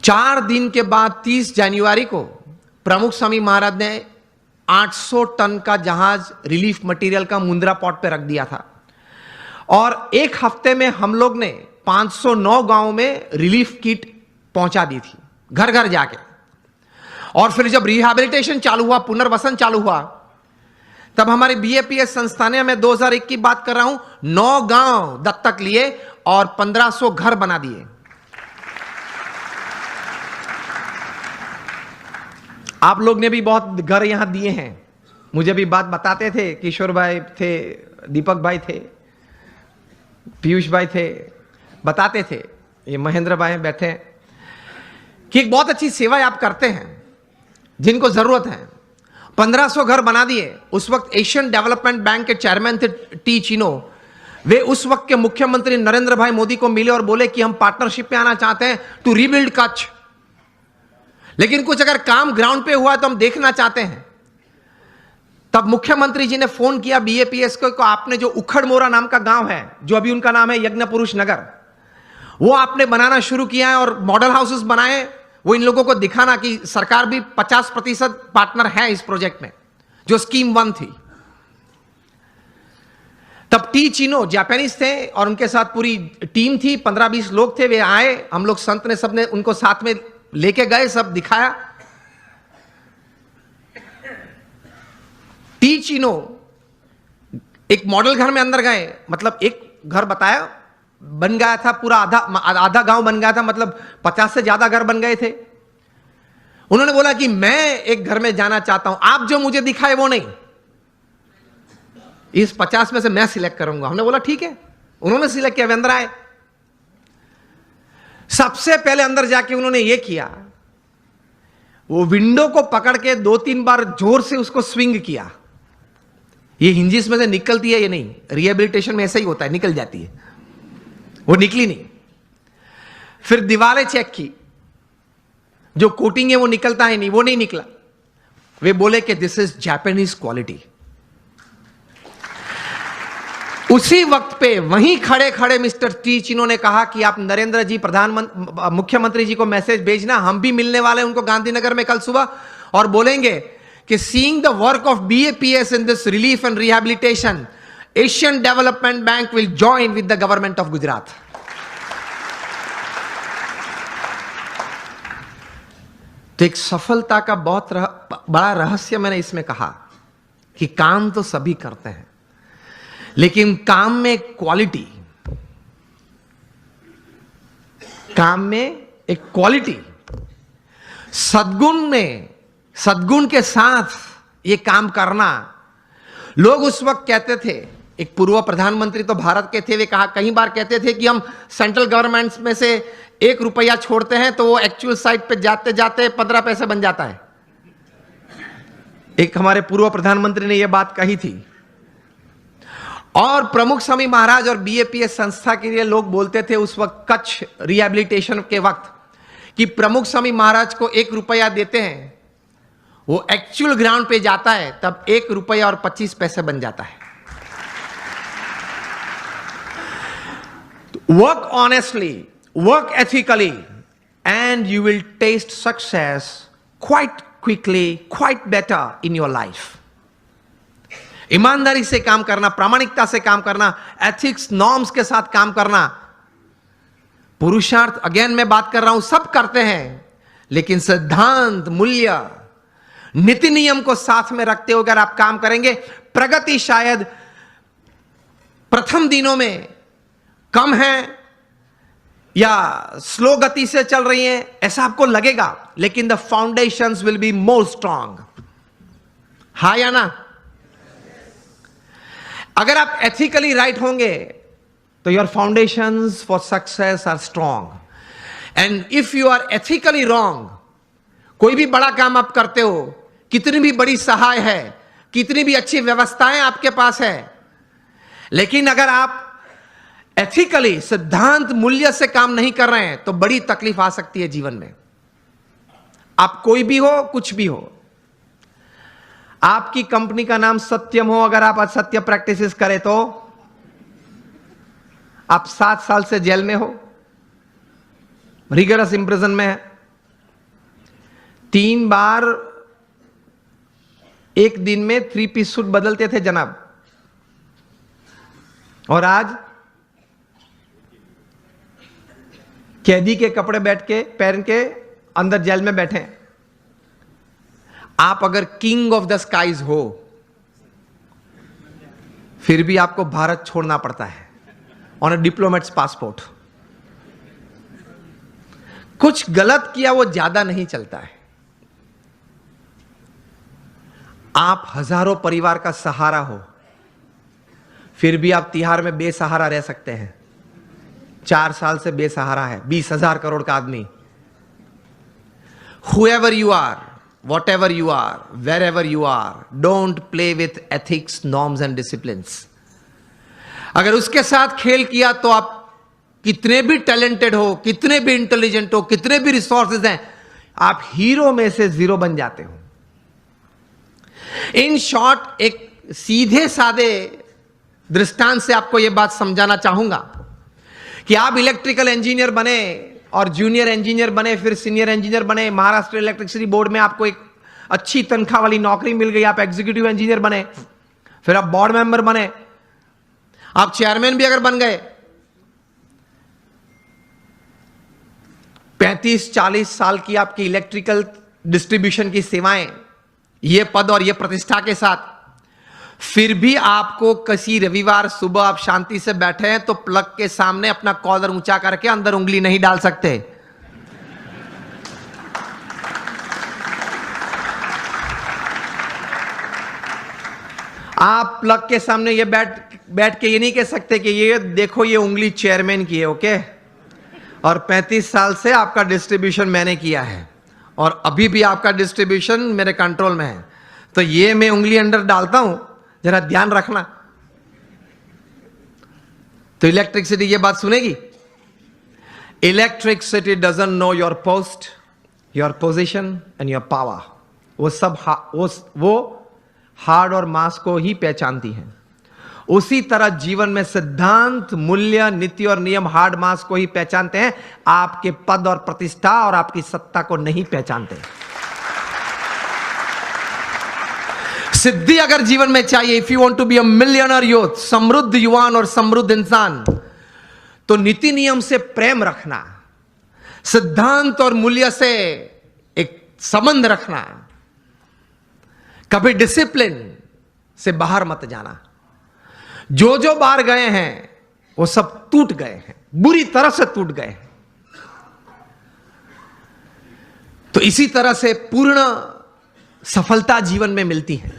4 दिन के बाद 30 जनवरी को प्रमुख स्वामी महाराज ने 800 टन का जहाज रिलीफ मटेरियल का मुंद्रा पोर्ट पे रख दिया था और एक हफ्ते में हम लोग ने 509 गांव में रिलीफ किट पहुंचा दी थी, घर घर जाके। और फिर जब रिहैबिलिटेशन चालू हुआ, पुनर्वसन चालू हुआ, तब हमारे बीएपीएस संस्था ने, मैं 2001 की बात कर रहा हूं, 9 गांव दत्तक लिए और 1500 घर बना दिए। आप लोग ने भी बहुत घर यहां दिए हैं। मुझे भी बात बताते थे, किशोर भाई थे, दीपक भाई थे, पीयूष भाई थे, बताते थे, ये महेंद्र भाई बैठे हैं, कि एक बहुत अच्छी सेवा आप करते हैं जिनको जरूरत है। 1500 घर बना दिए। उस वक्त एशियन डेवलपमेंट बैंक के चेयरमैन थे टी चिनो। वे उस वक्त के मुख्यमंत्री नरेंद्र भाई मोदी को मिले और बोले कि हम पार्टनरशिप में आना चाहते हैं टू रीबिल्ड कच्छ, लेकिन कुछ अगर काम ग्राउंड पे हुआ तो हम देखना चाहते हैं। तब मुख्यमंत्री जी ने फोन किया बीएपीएस को, आपने जो उखड़ मोरा नाम का गांव है, जो अभी उनका नाम है यज्ञ पुरुष नगर, वो आपने बनाना शुरू किया है और मॉडल हाउसेस बनाए। वो इन लोगों को दिखाना कि सरकार भी 50% पार्टनर है इस प्रोजेक्ट में, जो स्कीम 1 थी। तब टी चिनो जापानीज थे और उनके साथ पूरी टीम थी, 15-20 लोग थे। वे आए, हम लोग संत ने सबने उनको साथ में लेके गए, सब दिखाया। टी चिनो एक मॉडल घर में अंदर गए, मतलब एक घर बताया, बन गया था पूरा, आधा गांव बन गया था, मतलब 50 से ज्यादा घर बन गए थे। उन्होंने बोला कि मैं एक घर में जाना चाहता हूं, आप जो मुझे दिखाए वो नहीं, इस 50 में से मैं सिलेक्ट करूंगा। हमने बोला ठीक है। उन्होंने सिलेक्ट किया, वे अंदर आए। सबसे पहले अंदर जाके उन्होंने ये किया, वो विंडो को पकड़ के 2-3 बार जोर से उसको स्विंग किया। ये हिंजिस में से निकलती है, ये नहीं, रिहेबिलिटेशन में ऐसा ही होता है, निकल जाती है, वो निकली नहीं। फिर दीवारें चेक की, जो कोटिंग है वो निकलता है नहीं, वो नहीं निकला। वे बोले कि दिस इज जापानीज क्वालिटी। उसी वक्त पे वहीं खड़े खड़े मिस्टर टी चिनो ने कहा कि आप नरेंद्र जी मुख्यमंत्री जी को मैसेज भेजना, हम भी मिलने वाले हैं उनको गांधीनगर में कल सुबह, और बोलेंगे कि seeing the work of BAPS in this relief and rehabilitation, Asian development bank will join with the government of Gujarat. तो एक सफलता का बहुत बड़ा रहस्य मैंने इसमें कहा कि काम तो सभी करते हैं, लेकिन काम में क्वालिटी, काम में एक क्वालिटी, सद्गुण के साथ ये काम करना। लोग उस वक्त कहते थे, एक पूर्व प्रधानमंत्री तो भारत के थे, वे कई बार कहते थे कि हम सेंट्रल गवर्नमेंट में से 1 रुपया छोड़ते हैं तो वो एक्चुअल साइट पे जाते जाते 15 पैसे बन जाता है। एक हमारे पूर्व प्रधानमंत्री ने यह बात कही थी। और प्रमुख स्वामी महाराज और बीएपीएस संस्था के लिए लोग बोलते थे उस वक्त, कच्छ रिहैबिलिटेशन के वक्त, कि प्रमुख स्वामी महाराज को 1 रुपया देते हैं, वो एक्चुअल ग्राउंड पे जाता है तब 1 रुपया और 25 पैसे बन जाता है। Work honestly, work ethically, and you will taste success quite quickly, quite better in your life. ईमानदारी से काम करना, प्रामाणिकता से काम करना, एथिक्स नॉर्म्स के साथ काम करना। पुरुषार्थ, अगेन मैं बात कर रहा हूं, सब करते हैं, लेकिन सिद्धांत, मूल्य, नीति नियम को साथ में रखते हुए अगर आप काम करेंगे, प्रगति शायद प्रथम दिनों में कम है या स्लो गति से चल रही है ऐसा आपको लगेगा, लेकिन the foundations will be more strong. हाँ या ना? अगर आप एथिकली राइट होंगे तो your foundations for success are strong. And if you are ethically wrong, कोई भी बड़ा काम आप करते हो, कितनी भी बड़ी सहाय है, कितनी भी अच्छी व्यवस्थाएं आपके पास है, लेकिन अगर आप एथिकली, सिद्धांत, मूल्य से काम नहीं कर रहे हैं तो बड़ी तकलीफ आ सकती है जीवन में। आप कोई भी हो, कुछ भी हो, आपकी कंपनी का नाम सत्यम हो, अगर आप असत्य प्रैक्टिसेस करें तो आप 7 साल से जेल में हो, रिगरस इंप्रिजन में है, 3 बार एक दिन में 3 पीस सूट बदलते थे जनाब, और आज कैदी के कपड़े बैठ के पहन के अंदर जेल में बैठे। आप अगर किंग ऑफ द स्काईज हो फिर भी आपको भारत छोड़ना पड़ता है ऑन अ डिप्लोमेट्स पासपोर्ट। कुछ गलत किया वो ज्यादा नहीं चलता है। आप हजारों परिवार का सहारा हो फिर भी आप तिहाड़ में बेसहारा रह सकते हैं। 4 साल से बेसहारा है 20,000 करोड़ का आदमी। Whoever you are, whatever you are, wherever you are, don't play with ethics, norms and disciplines. अगर उसके साथ खेल किया तो आप कितने भी टैलेंटेड हो, कितने भी इंटेलिजेंट हो, कितने भी रिसोर्सेज हैं, आप हीरो में से 0 बन जाते हो। इन शॉर्ट, एक सीधे सादे दृष्टांत से आपको यह बात समझाना चाहूंगा कि आप इलेक्ट्रिकल इंजीनियर बने और जूनियर इंजीनियर बने, फिर सीनियर इंजीनियर बने, महाराष्ट्र इलेक्ट्रिसिटी बोर्ड में आपको एक अच्छी तनख्वाह वाली नौकरी मिल गई, आप एग्जीक्यूटिव इंजीनियर बने, फिर आप बोर्ड मेंबर बने, आप चेयरमैन भी अगर बन गए, 35-40 साल की आपकी इलेक्ट्रिकल डिस्ट्रीब्यूशन की सेवाएं, ये पद और ये प्रतिष्ठा के साथ, फिर भी आपको किसी रविवार सुबह आप शांति से बैठे हैं तो प्लग के सामने अपना कॉलर ऊंचा करके अंदर उंगली नहीं डाल सकते। आप प्लग के सामने ये बैठ के ये नहीं कह सकते कि ये देखो ये उंगली चेयरमैन की है, ओके, और 35 साल से आपका डिस्ट्रीब्यूशन मैंने किया है और अभी भी आपका डिस्ट्रीब्यूशन मेरे कंट्रोल में है, तो ये मैं उंगली अंदर डालता हूं, जरा ध्यान रखना। तो इलेक्ट्रिसिटी ये बात सुनेगी। Electricity doesn't know your post, your position and your power. वो सब वो हार्ड और मास को ही पहचानती है। उसी तरह जीवन में सिद्धांत, मूल्य, नीति और नियम हार्ड मास को ही पहचानते हैं, आपके पद और प्रतिष्ठा और आपकी सत्ता को नहीं पहचानते। सिद्धि अगर जीवन में चाहिए, if you want to be a millionaire youth, समृद्ध युवान और समृद्ध इंसान, तो नीति नियम से प्रेम रखना, सिद्धांत और मूल्य से एक संबंध रखना, कभी डिसिप्लिन से बाहर मत जाना। जो बाहर गए हैं वो सब टूट गए हैं, बुरी तरह से टूट गए हैं। तो इसी तरह से पूर्ण सफलता जीवन में मिलती है।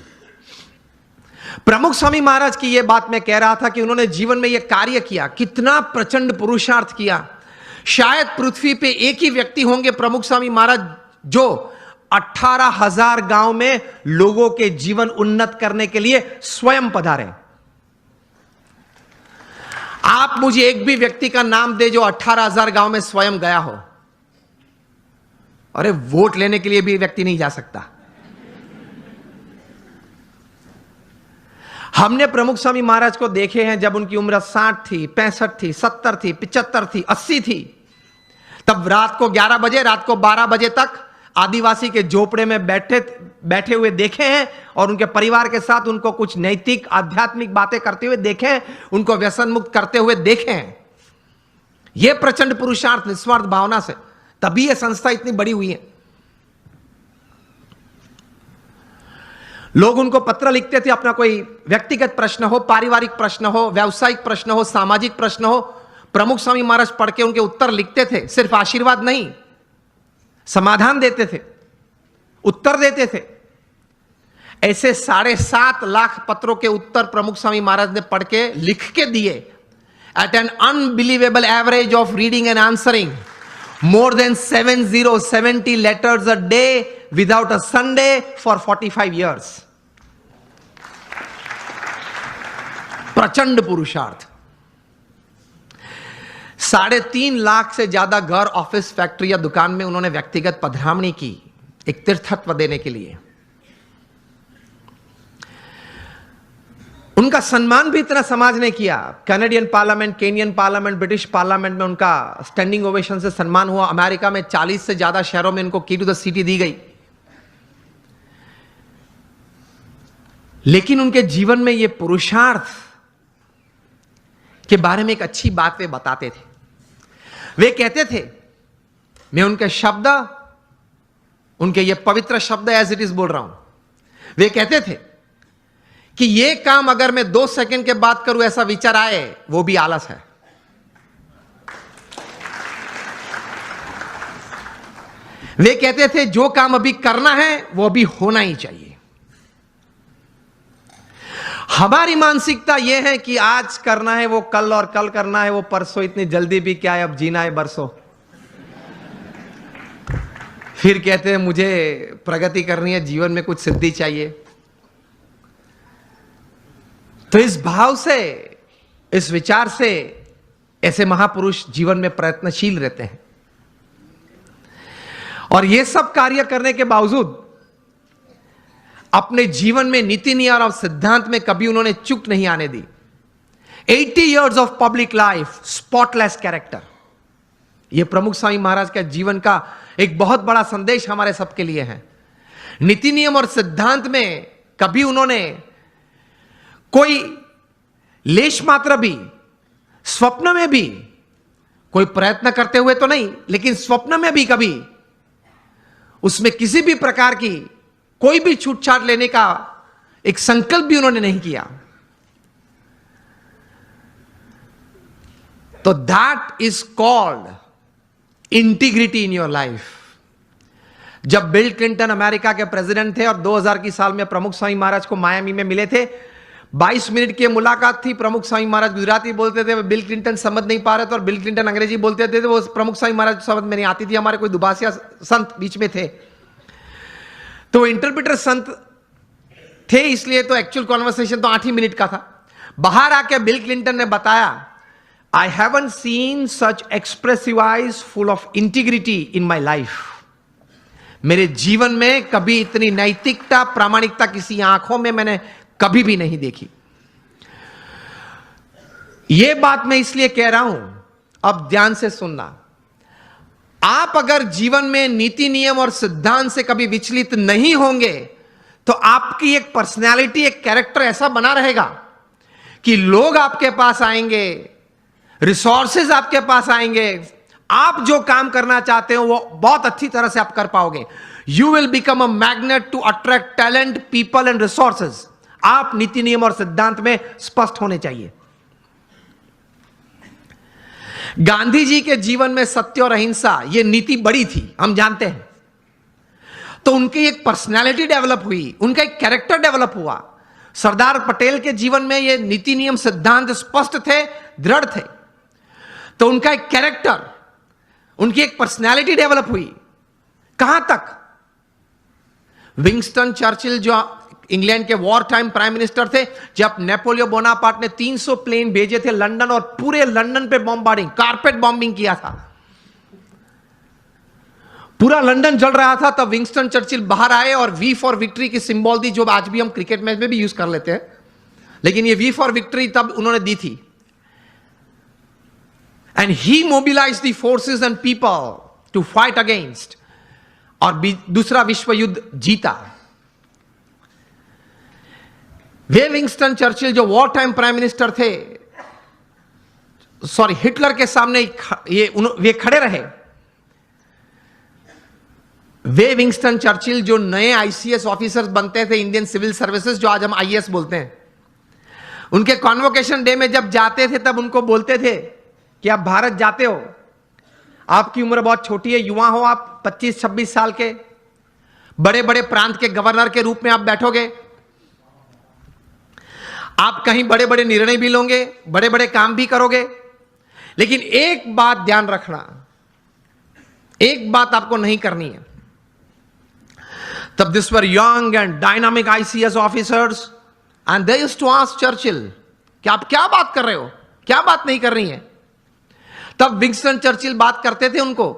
प्रमुख स्वामी महाराज की यह बात मैं कह रहा था कि उन्होंने जीवन में यह कार्य किया, कितना प्रचंड पुरुषार्थ किया। शायद पृथ्वी पे एक ही व्यक्ति होंगे प्रमुख स्वामी महाराज जो 18,000 गांव में लोगों के जीवन उन्नत करने के लिए स्वयं पधारे। आप मुझे एक भी व्यक्ति का नाम दे जो 18,000 गांव में स्वयं गया हो। अरे वोट लेने के लिए भी व्यक्ति नहीं जा सकता। हमने प्रमुख स्वामी महाराज को देखे हैं जब उनकी उम्र 60 थी, 65 थी, 70 थी, 75 थी, 80 थी, तब रात को 11 बजे, रात को 12 बजे तक आदिवासी के झोपड़े में बैठे हुए देखे हैं और उनके परिवार के साथ उनको कुछ नैतिक आध्यात्मिक बातें करते हुए देखे हैं, उनको व्यसन मुक्त करते हुए देखे हैं। यह प्रचंड पुरुषार्थ, निस्वार्थ भावना से, तभी यह संस्था इतनी बड़ी हुई है। लोग उनको पत्र लिखते थे, अपना कोई व्यक्तिगत प्रश्न हो, पारिवारिक प्रश्न हो, व्यावसायिक प्रश्न हो, सामाजिक प्रश्न हो, प्रमुख स्वामी महाराज पढ़ के उनके उत्तर लिखते थे। सिर्फ आशीर्वाद नहीं, समाधान देते थे, उत्तर देते थे। ऐसे 7.5 लाख पत्रों के उत्तर प्रमुख स्वामी महाराज ने पढ़ के लिख के दिए। At an unbelievable average of reading and answering more than 70 letters a day without a Sunday for 45 years. प्रचंड पुरुषार्थ। 3.5 लाख से ज्यादा घर, ऑफिस, फैक्ट्री या दुकान में उन्होंने व्यक्तिगत पधरामणी की, एक तीर्थत्व देने के लिए। उनका सम्मान भी इतना समाज ने किया। Canadian parliament, Kenyon parliament, British parliament में उनका स्टैंडिंग ओवेशन से सम्मान हुआ। अमेरिका में 40 से ज्यादा शहरों में उनको की टू द सिटी दी गई। लेकिन उनके जीवन में यह पुरुषार्थ के बारे में एक अच्छी बात वे बताते थे। वे कहते थे, मैं उनके शब्द, उनके ये पवित्र शब्द एज इट इज बोल रहा हूं। वे कहते थे कि ये काम अगर मैं 2 सेकंड के बाद करूं, ऐसा विचार आए, वो भी आलस है। वे कहते थे जो काम अभी करना है वो अभी होना ही चाहिए। हमारी मानसिकता यह है कि आज करना है वो कल, और कल करना है वो परसों। इतनी जल्दी भी क्या है, अब जीना है बरसों। फिर कहते हैं मुझे प्रगति करनी है, जीवन में कुछ सिद्धि चाहिए। तो इस भाव से, इस विचार से ऐसे महापुरुष जीवन में प्रयत्नशील रहते हैं, और ये सब कार्य करने के बावजूद अपने जीवन में नीति नियम और सिद्धांत में कभी उन्होंने चूक नहीं आने दी। 80 years of public life, spotless character. यह प्रमुख स्वामी महाराज के जीवन का एक बहुत बड़ा संदेश हमारे सबके लिए है। नीति नियम और सिद्धांत में कभी उन्होंने कोई लेश मात्र भी, स्वप्न में भी कोई प्रयत्न करते हुए तो नहीं, लेकिन स्वप्न में भी कभी उसमें किसी भी प्रकार की कोई भी छूटछाट लेने का एक संकल्प भी उन्होंने नहीं किया। तो that is called integrity in your life. जब बिल क्लिंटन अमेरिका के प्रेसिडेंट थे और 2000 की साल में प्रमुख स्वामी महाराज को मायामी में मिले थे, 22 मिनट की मुलाकात थी। प्रमुख स्वामी महाराज गुजराती बोलते थे, बिल क्लिंटन समझ नहीं पा रहे थे, और बिल क्लिंटन अंग्रेजी बोलते थे, वो प्रमुख स्वामी महाराज समझ में नहीं आती थी। हमारे कोई दुभाषिया संत बीच में थे, तो वो इंटरप्रेटर संत थे, इसलिए तो एक्चुअल कॉन्वर्सेशन तो 8 ही मिनट का था। बाहर आके बिल क्लिंटन ने बताया, I haven't seen such expressive eyes full of integrity in my life. मेरे जीवन में कभी इतनी नैतिकता, प्रामाणिकता किसी आंखों में मैंने कभी भी नहीं देखी। यह बात मैं इसलिए कह रहा हूं, अब ध्यान से सुनना। आप अगर जीवन में नीति नियम और सिद्धांत से कभी विचलित नहीं होंगे, तो आपकी एक पर्सनैलिटी, एक कैरेक्टर ऐसा बना रहेगा कि लोग आपके पास आएंगे, रिसोर्सेज आपके पास आएंगे, आप जो काम करना चाहते हो वो बहुत अच्छी तरह से आप कर पाओगे। You will become a magnet to attract talent, people and resources. आप नीति नियम और सिद्धांत में स्पष्ट होने चाहिए। गांधी जी के जीवन में सत्य और अहिंसा ये नीति बड़ी थी, हम जानते हैं। तो उनकी एक पर्सनालिटी डेवलप हुई, उनका एक कैरेक्टर डेवलप हुआ। सरदार पटेल के जीवन में ये नीति नियम सिद्धांत स्पष्ट थे, दृढ़ थे। तो उनका एक कैरेक्टर, उनकी एक पर्सनालिटी डेवलप हुई। कहां तक? विंस्टन चर्चिल जो इंग्लैंड के वॉर टाइम प्राइम मिनिस्टर थे, जब नेपोलियन बोनापार्ट ने 300 प्लेन भेजे थे लंदन, और पूरे लंदन पे बॉम्बार्डिंग, कारपेट बॉम्बिंग किया था, पूरा लंदन जल रहा था, तब विंस्टन चर्चिल बाहर आए और वी फॉर विक्ट्री की सिंबल दी, जो आज भी हम क्रिकेट मैच में भी यूज कर लेते हैं, लेकिन ये वी फॉर विक्ट्री तब उन्होंने दी थी। And he mobilized the forces and people to fight against, और दूसरा विश्व युद्ध जीता। वे विंस्टन चर्चिल जो वॉर टाइम प्राइम मिनिस्टर थे, सॉरी हिटलर के सामने वे खड़े रहे। वे विंस्टन चर्चिल जो नए आईसीएस ऑफिसर्स बनते थे, इंडियन सिविल सर्विसेज, जो आज हम आईएएस बोलते हैं, उनके कॉन्वोकेशन डे में जब जाते थे तब उनको बोलते थे कि आप भारत जाते हो, आपकी उम्र बहुत छोटी है, युवा हो आप, 25-26 साल के, बड़े बड़े प्रांत के गवर्नर के रूप में आप बैठोगे, आप कहीं बड़े बड़े निर्णय भी लोगे, बड़े बड़े काम भी करोगे, लेकिन एक बात ध्यान रखना, एक बात आपको नहीं करनी है। तब this were young and dynamic ICS officers and they used to ask Churchill कि आप क्या बात कर रहे हो, क्या बात नहीं कर रही हैं। तब विंस्टन चर्चिल बात करते थे उनको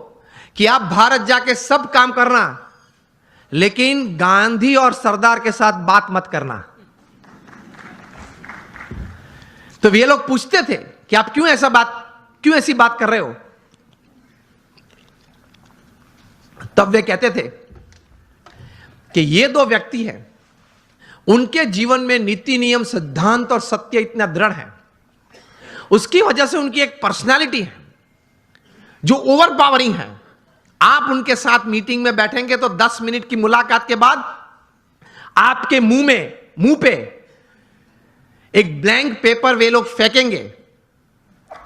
कि आप भारत जाके सब काम करना, लेकिन गांधी और सरदार के साथ बात मत करना। तो वे लोग पूछते थे कि आप क्यों ऐसी बात कर रहे हो। तब वे कहते थे कि ये दो व्यक्ति हैं, उनके जीवन में नीति नियम सिद्धांत और सत्य इतना दृढ़ है, उसकी वजह से उनकी एक पर्सनालिटी है जो ओवर पावरिंग है। आप उनके साथ मीटिंग में बैठेंगे तो 10 मिनट की मुलाकात के बाद आपके मुंह पे एक ब्लैंक पेपर वे लोग फेंकेंगे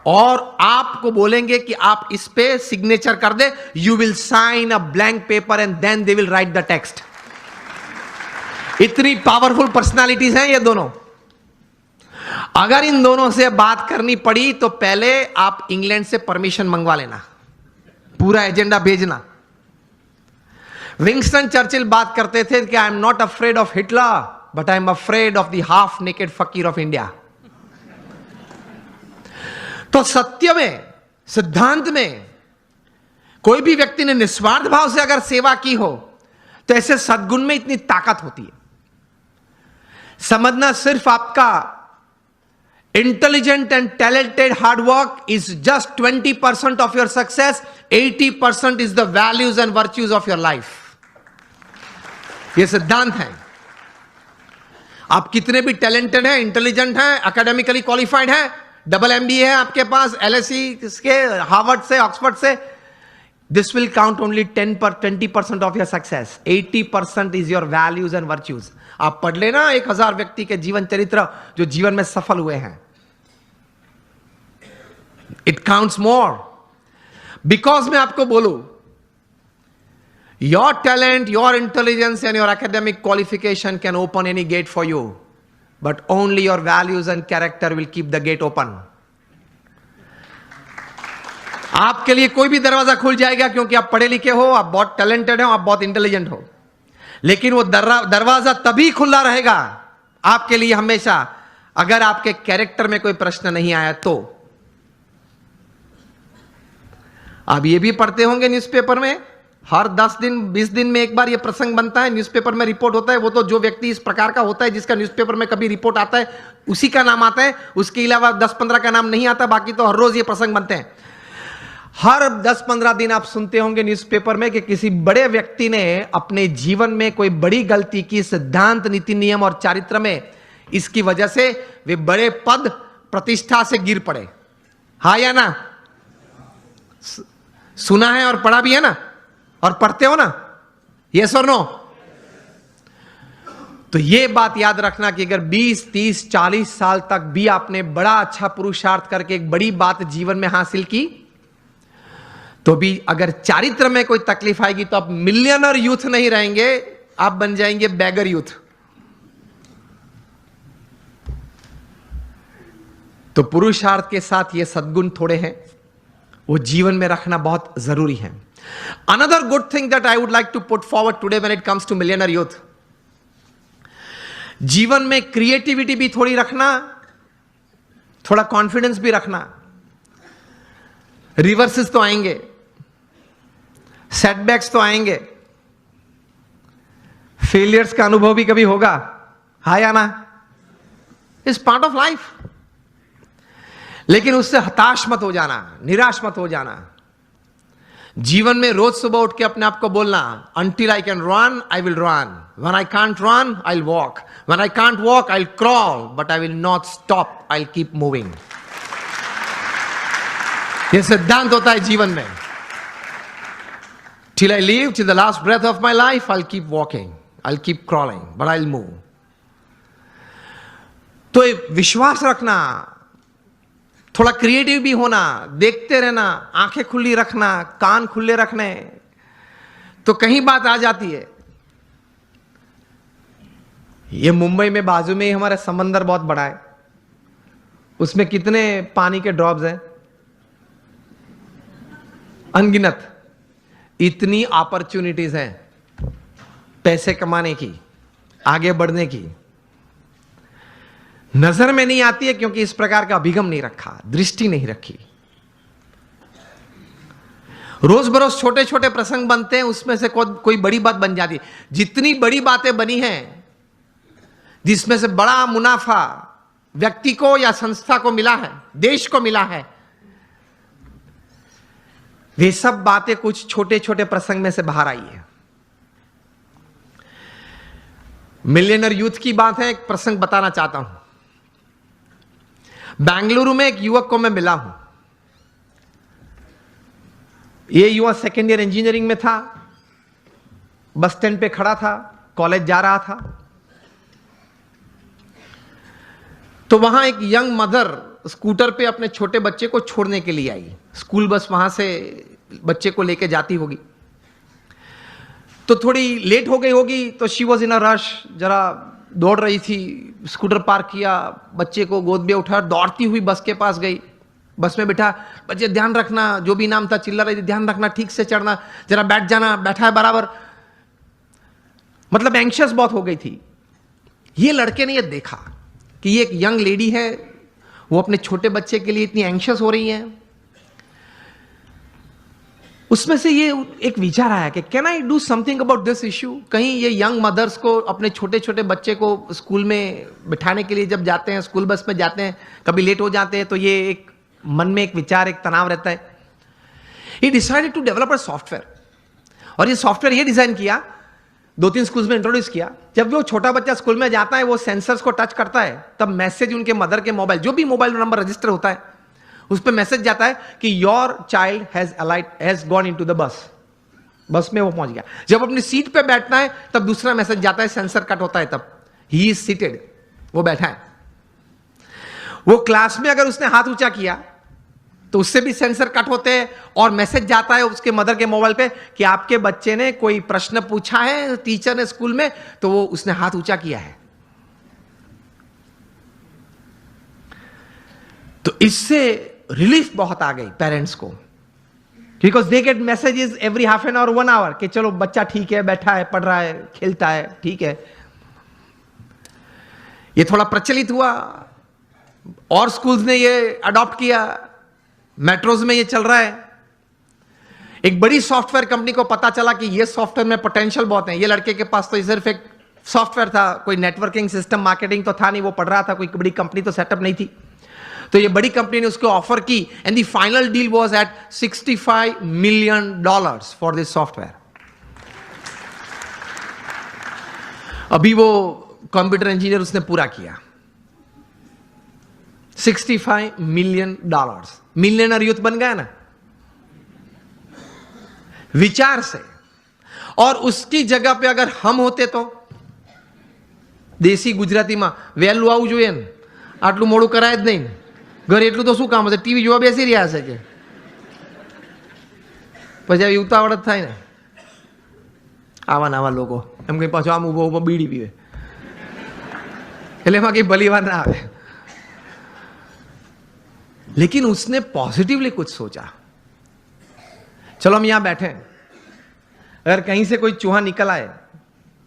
और आपको बोलेंगे कि आप इस पे सिग्नेचर कर दे। You will sign a blank paper and then they will write the text. इतनी पावरफुल पर्सनालिटीज हैं ये दोनों। अगर इन दोनों से बात करनी पड़ी तो पहले आप इंग्लैंड से परमिशन मंगवा लेना, पूरा एजेंडा भेजना। विंस्टन चर्चिल बात करते थे कि I am not afraid of Hitler but I am afraid of the half naked फकीर ऑफ इंडिया। तो सत्य में, सिद्धांत में कोई भी व्यक्ति ने निस्वार्थ भाव से अगर सेवा की हो तो ऐसे सद्गुण में इतनी ताकत होती है। समझना सिर्फ आपका intelligent and talented hard work is just 20% of your success, 80% is the values and virtues of your life. यह सिद्धांत है। आप कितने भी टैलेंटेड हैं, इंटेलिजेंट हैं, एकेडमिकली क्वालिफाइड हैं, डबल MBA है आपके पास, LSE के, हार्वर्ड से, ऑक्सफोर्ड से, this will count only 20% of your success. 80% is your values and virtues. आप पढ़ लेना 1000 व्यक्ति के जीवन चरित्र जो जीवन में सफल हुए हैं। It counts more. बिकॉज मैं आपको बोलूं, your talent, your intelligence and your academic qualification can open any get for you, but only your values and character will keep the gate open. आपके लिए कोई भी दरवाजा खुल जाएगा क्योंकि आप पढ़े लिखे हो, आप बहुत टैलेंटेड हो, आप बहुत इंटेलिजेंट हो, लेकिन वो दरवाजा तभी खुला रहेगा आपके लिए हमेशा अगर आपके कैरेक्टर में कोई प्रश्न नहीं आया तो। आप ये भी पढ़ते होंगे न्यूज़पेपर में, हर 10 दिन 20 दिन में एक बार ये प्रसंग बनता है, न्यूज़पेपर में रिपोर्ट होता है। वो तो जो व्यक्ति इस प्रकार का होता है जिसका न्यूज़पेपर में कभी रिपोर्ट आता है उसी का नाम आता है, उसके अलावा 10-15 का नाम नहीं आता। बाकी तो हर रोज ये प्रसंग बनते हैं। हर 10-15 दिन आप सुनते होंगे न्यूज़पेपर में कि किसी बड़े व्यक्ति ने अपने जीवन में कोई बड़ी गलती की, सिद्धांत, नीति नियम और चारित्र में। इसकी वजह से वे बड़े पद प्रतिष्ठा से गिर पड़े। हाँ या ना? सुना है और पढ़ा भी है ना, और पढ़ते हो ना, यस और नो? तो ये बात याद रखना कि अगर 20, 30, 40 साल तक भी आपने बड़ा अच्छा पुरुषार्थ करके एक बड़ी बात जीवन में हासिल की, तो भी अगर चारित्र में कोई तकलीफ आएगी तो आप मिलियनर यूथ नहीं रहेंगे, आप बन जाएंगे बैगर यूथ। तो पुरुषार्थ के साथ ये सद्गुण थोड़े हैं, वो जीवन में रखना बहुत जरूरी है। Another good thing that I would like to put forward today when it comes to millionaire youth, जीवन में क्रिएटिविटी भी थोड़ी रखना, थोड़ा कॉन्फिडेंस भी रखना। रिवर्सेस तो आएंगे, सेटबैक्स तो आएंगे, फेलियर्स का अनुभव भी कभी होगा, हाँ या ना? It's part of life. लेकिन उससे हताश मत हो जाना, निराश मत हो जाना। जीवन में रोज सुबह उठ के अपने आप को बोलना, until I can run, I will run. When I can't run, I'll walk. When I can't walk, I'll crawl, but I will not stop. I'll keep moving. ये सिद्धांत होता है जीवन में। Till I live, till the last breath of my life, I'll keep walking. I'll keep crawling, but I'll move. तो विश्वास रखना, थोड़ा क्रिएटिव भी होना, देखते रहना, आंखें खुली रखना, कान खुले रखने, तो कहीं बात आ जाती है। ये मुंबई में बाजू में ही हमारा समंदर बहुत बड़ा है, उसमें कितने पानी के ड्रॉप्स हैं? अनगिनत। इतनी अपॉर्चुनिटीज हैं पैसे कमाने की, आगे बढ़ने की, नजर में नहीं आती है क्योंकि इस प्रकार का अभिगम नहीं रखा, दृष्टि नहीं रखी। रोज बरोज छोटे छोटे प्रसंग बनते हैं, उसमें से कोई बड़ी बात बन जाती है। जितनी बड़ी बातें बनी हैं, जिसमें से बड़ा मुनाफा व्यक्ति को या संस्था को मिला है, देश को मिला है, वे सब बातें कुछ छोटे छोटे प्रसंग में से बाहर आई है। मिलियनर यूथ की बात है, एक प्रसंग बताना चाहता हूं। बेंगलुरु में एक युवक को मैं मिला हूं। यह युवक सेकेंड ईयर इंजीनियरिंग में था, बस स्टैंड पे खड़ा था, कॉलेज जा रहा था। तो वहां एक यंग मदर स्कूटर पे अपने छोटे बच्चे को छोड़ने के लिए आई। स्कूल बस वहां से बच्चे को लेके जाती होगी, तो थोड़ी लेट हो गई होगी, तो she was in a rush, जरा दौड़ रही थी। स्कूटर पार्क किया, बच्चे को गोद में उठा, दौड़ती हुई बस के पास गई, बस में बिठा, बच्चे ध्यान रखना, जो भी नाम था चिल्ला रही थी, ध्यान रखना, ठीक से चढ़ना, जरा बैठ जाना, बैठा है बराबर। मतलब एंग्शियस बहुत हो गई थी। ये लड़के ने ये देखा कि ये एक यंग लेडी है, वो अपने छोटे बच्चे के लिए इतनी एंग्शियस हो रही है। उसमें से ये एक विचार आया कि can I do something about this issue. कहीं ये यंग मदर्स को, अपने छोटे छोटे बच्चे को स्कूल में बिठाने के लिए जब जाते हैं, स्कूल बस में जाते हैं, कभी लेट हो जाते हैं, तो ये एक मन में एक विचार, एक तनाव रहता है। He decided to develop a software, और ये सॉफ्टवेयर ये डिजाइन किया, 2-3 स्कूल्स में इंट्रोड्यूस किया। जब वो छोटा बच्चा स्कूल में जाता है, वो सेंसर्स को टच करता है, तब मैसेज उनके मदर के मोबाइल, जो भी मोबाइल नंबर रजिस्टर होता है, उस पर मैसेज जाता है कि your child has gone into the bus. बस में वो पहुंच गया। जब अपनी सीट पे बैठना है, तब दूसरा मैसेज जाता है, सेंसर कट होता है, तब ही इज सीटेड, वो बैठा है। वो क्लास में अगर उसने हाथ ऊंचा किया तो उससे भी सेंसर कट होते हैं, और मैसेज जाता है उसके मदर के मोबाइल पे कि आपके बच्चे ने कोई प्रश्न पूछा है टीचर ने स्कूल में, तो वो उसने हाथ ऊंचा किया है। तो इससे रिलीफ बहुत आ गई पेरेंट्स को, because they get messages every half an hour, 1 hour, कि चलो बच्चा ठीक है, बैठा है, पढ़ रहा है, खेलता है, ठीक है। ये थोड़ा प्रचलित हुआ, और स्कूल्स ने ये अडॉप्ट किया, मेट्रोज में ये चल रहा है। एक बड़ी सॉफ्टवेयर कंपनी को पता चला कि ये सॉफ्टवेयर में पोटेंशियल बहुत है। ये लड़के के पास तो सिर्फ एक सॉफ्टवेयर था, कोई नेटवर्किंग सिस्टम, मार्केटिंग तो था नहीं, वो पढ़ रहा था, कोई बड़ी कंपनी तो सेटअप नहीं थी। तो ये बड़ी कंपनी ने उसको ऑफर की, and the final deal was at $65 million for this software. अभी वो कंप्यूटर इंजीनियर उसने पूरा किया, $65 million। मिलियनर यूथ बन गया ना विचार से। और उसकी जगह पे अगर हम होते तो, દેશી ગુજરાતીમાં વહેલું આવવું જોઈએ ને, આટલું મોડું કરાય જ નહીં ને, ઘરે એટલું તો શું કામ હશે, ટીવી જોવા બેસી રહ્યા હશે કે પછી આવી ઉતાવળ જ થાય ને। આવા નવા લોકો એમ કંઈ પાછું આમ ઊભો ઊભો બીડી પીવે, એટલે એમાં કંઈ ભલી વાર ના આવે। लेकिन उसने पॉजिटिवली कुछ सोचा। चलो हम यहां बैठे, अगर कहीं से कोई चूहा निकल आए,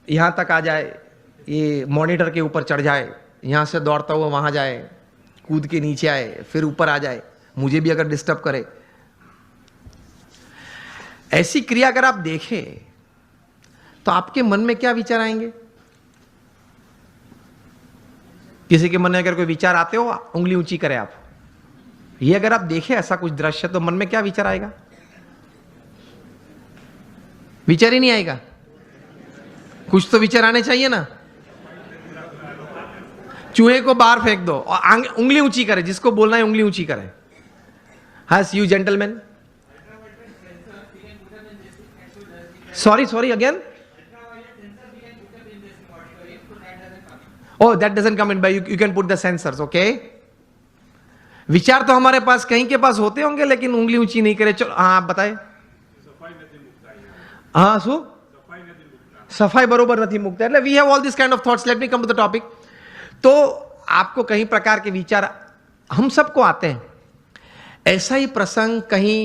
यहां तक आ जाए, ये मॉनिटर के ऊपर चढ़ जाए, यहां से दौड़ता हुआ वहां जाए, कूद के नीचे आए, फिर ऊपर आ जाए, मुझे भी अगर डिस्टर्ब करे, ऐसी क्रिया अगर आप देखें तो आपके मन में क्या विचार आएंगे? किसी के मन में अगर कोई विचार आते हो, उंगली ऊंची करें आप। ये अगर आप देखें ऐसा कुछ दृश्य, तो मन में क्या विचार आएगा? विचार ही नहीं आएगा। कुछ तो विचार आने चाहिए ना। चूहे को बाहर फेंक दो और उंगली ऊंची करे, जिसको बोलना है उंगली ऊंची करे। Has you gentleman, sorry again. Oh, that doesn't come in, but you can put the sensors, okay? विचार तो हमारे पास कहीं के पास होते होंगे, लेकिन उंगली ऊंची नहीं करे। चलो हाँ, आप बताए। हाँ, शू सफाई बरोबर नहीं मुकता, એટલે we have all this kind of thoughts. Let me come to the topic. तो आपको कई प्रकार के विचार हम सबको आते हैं। ऐसा ही प्रसंग कहीं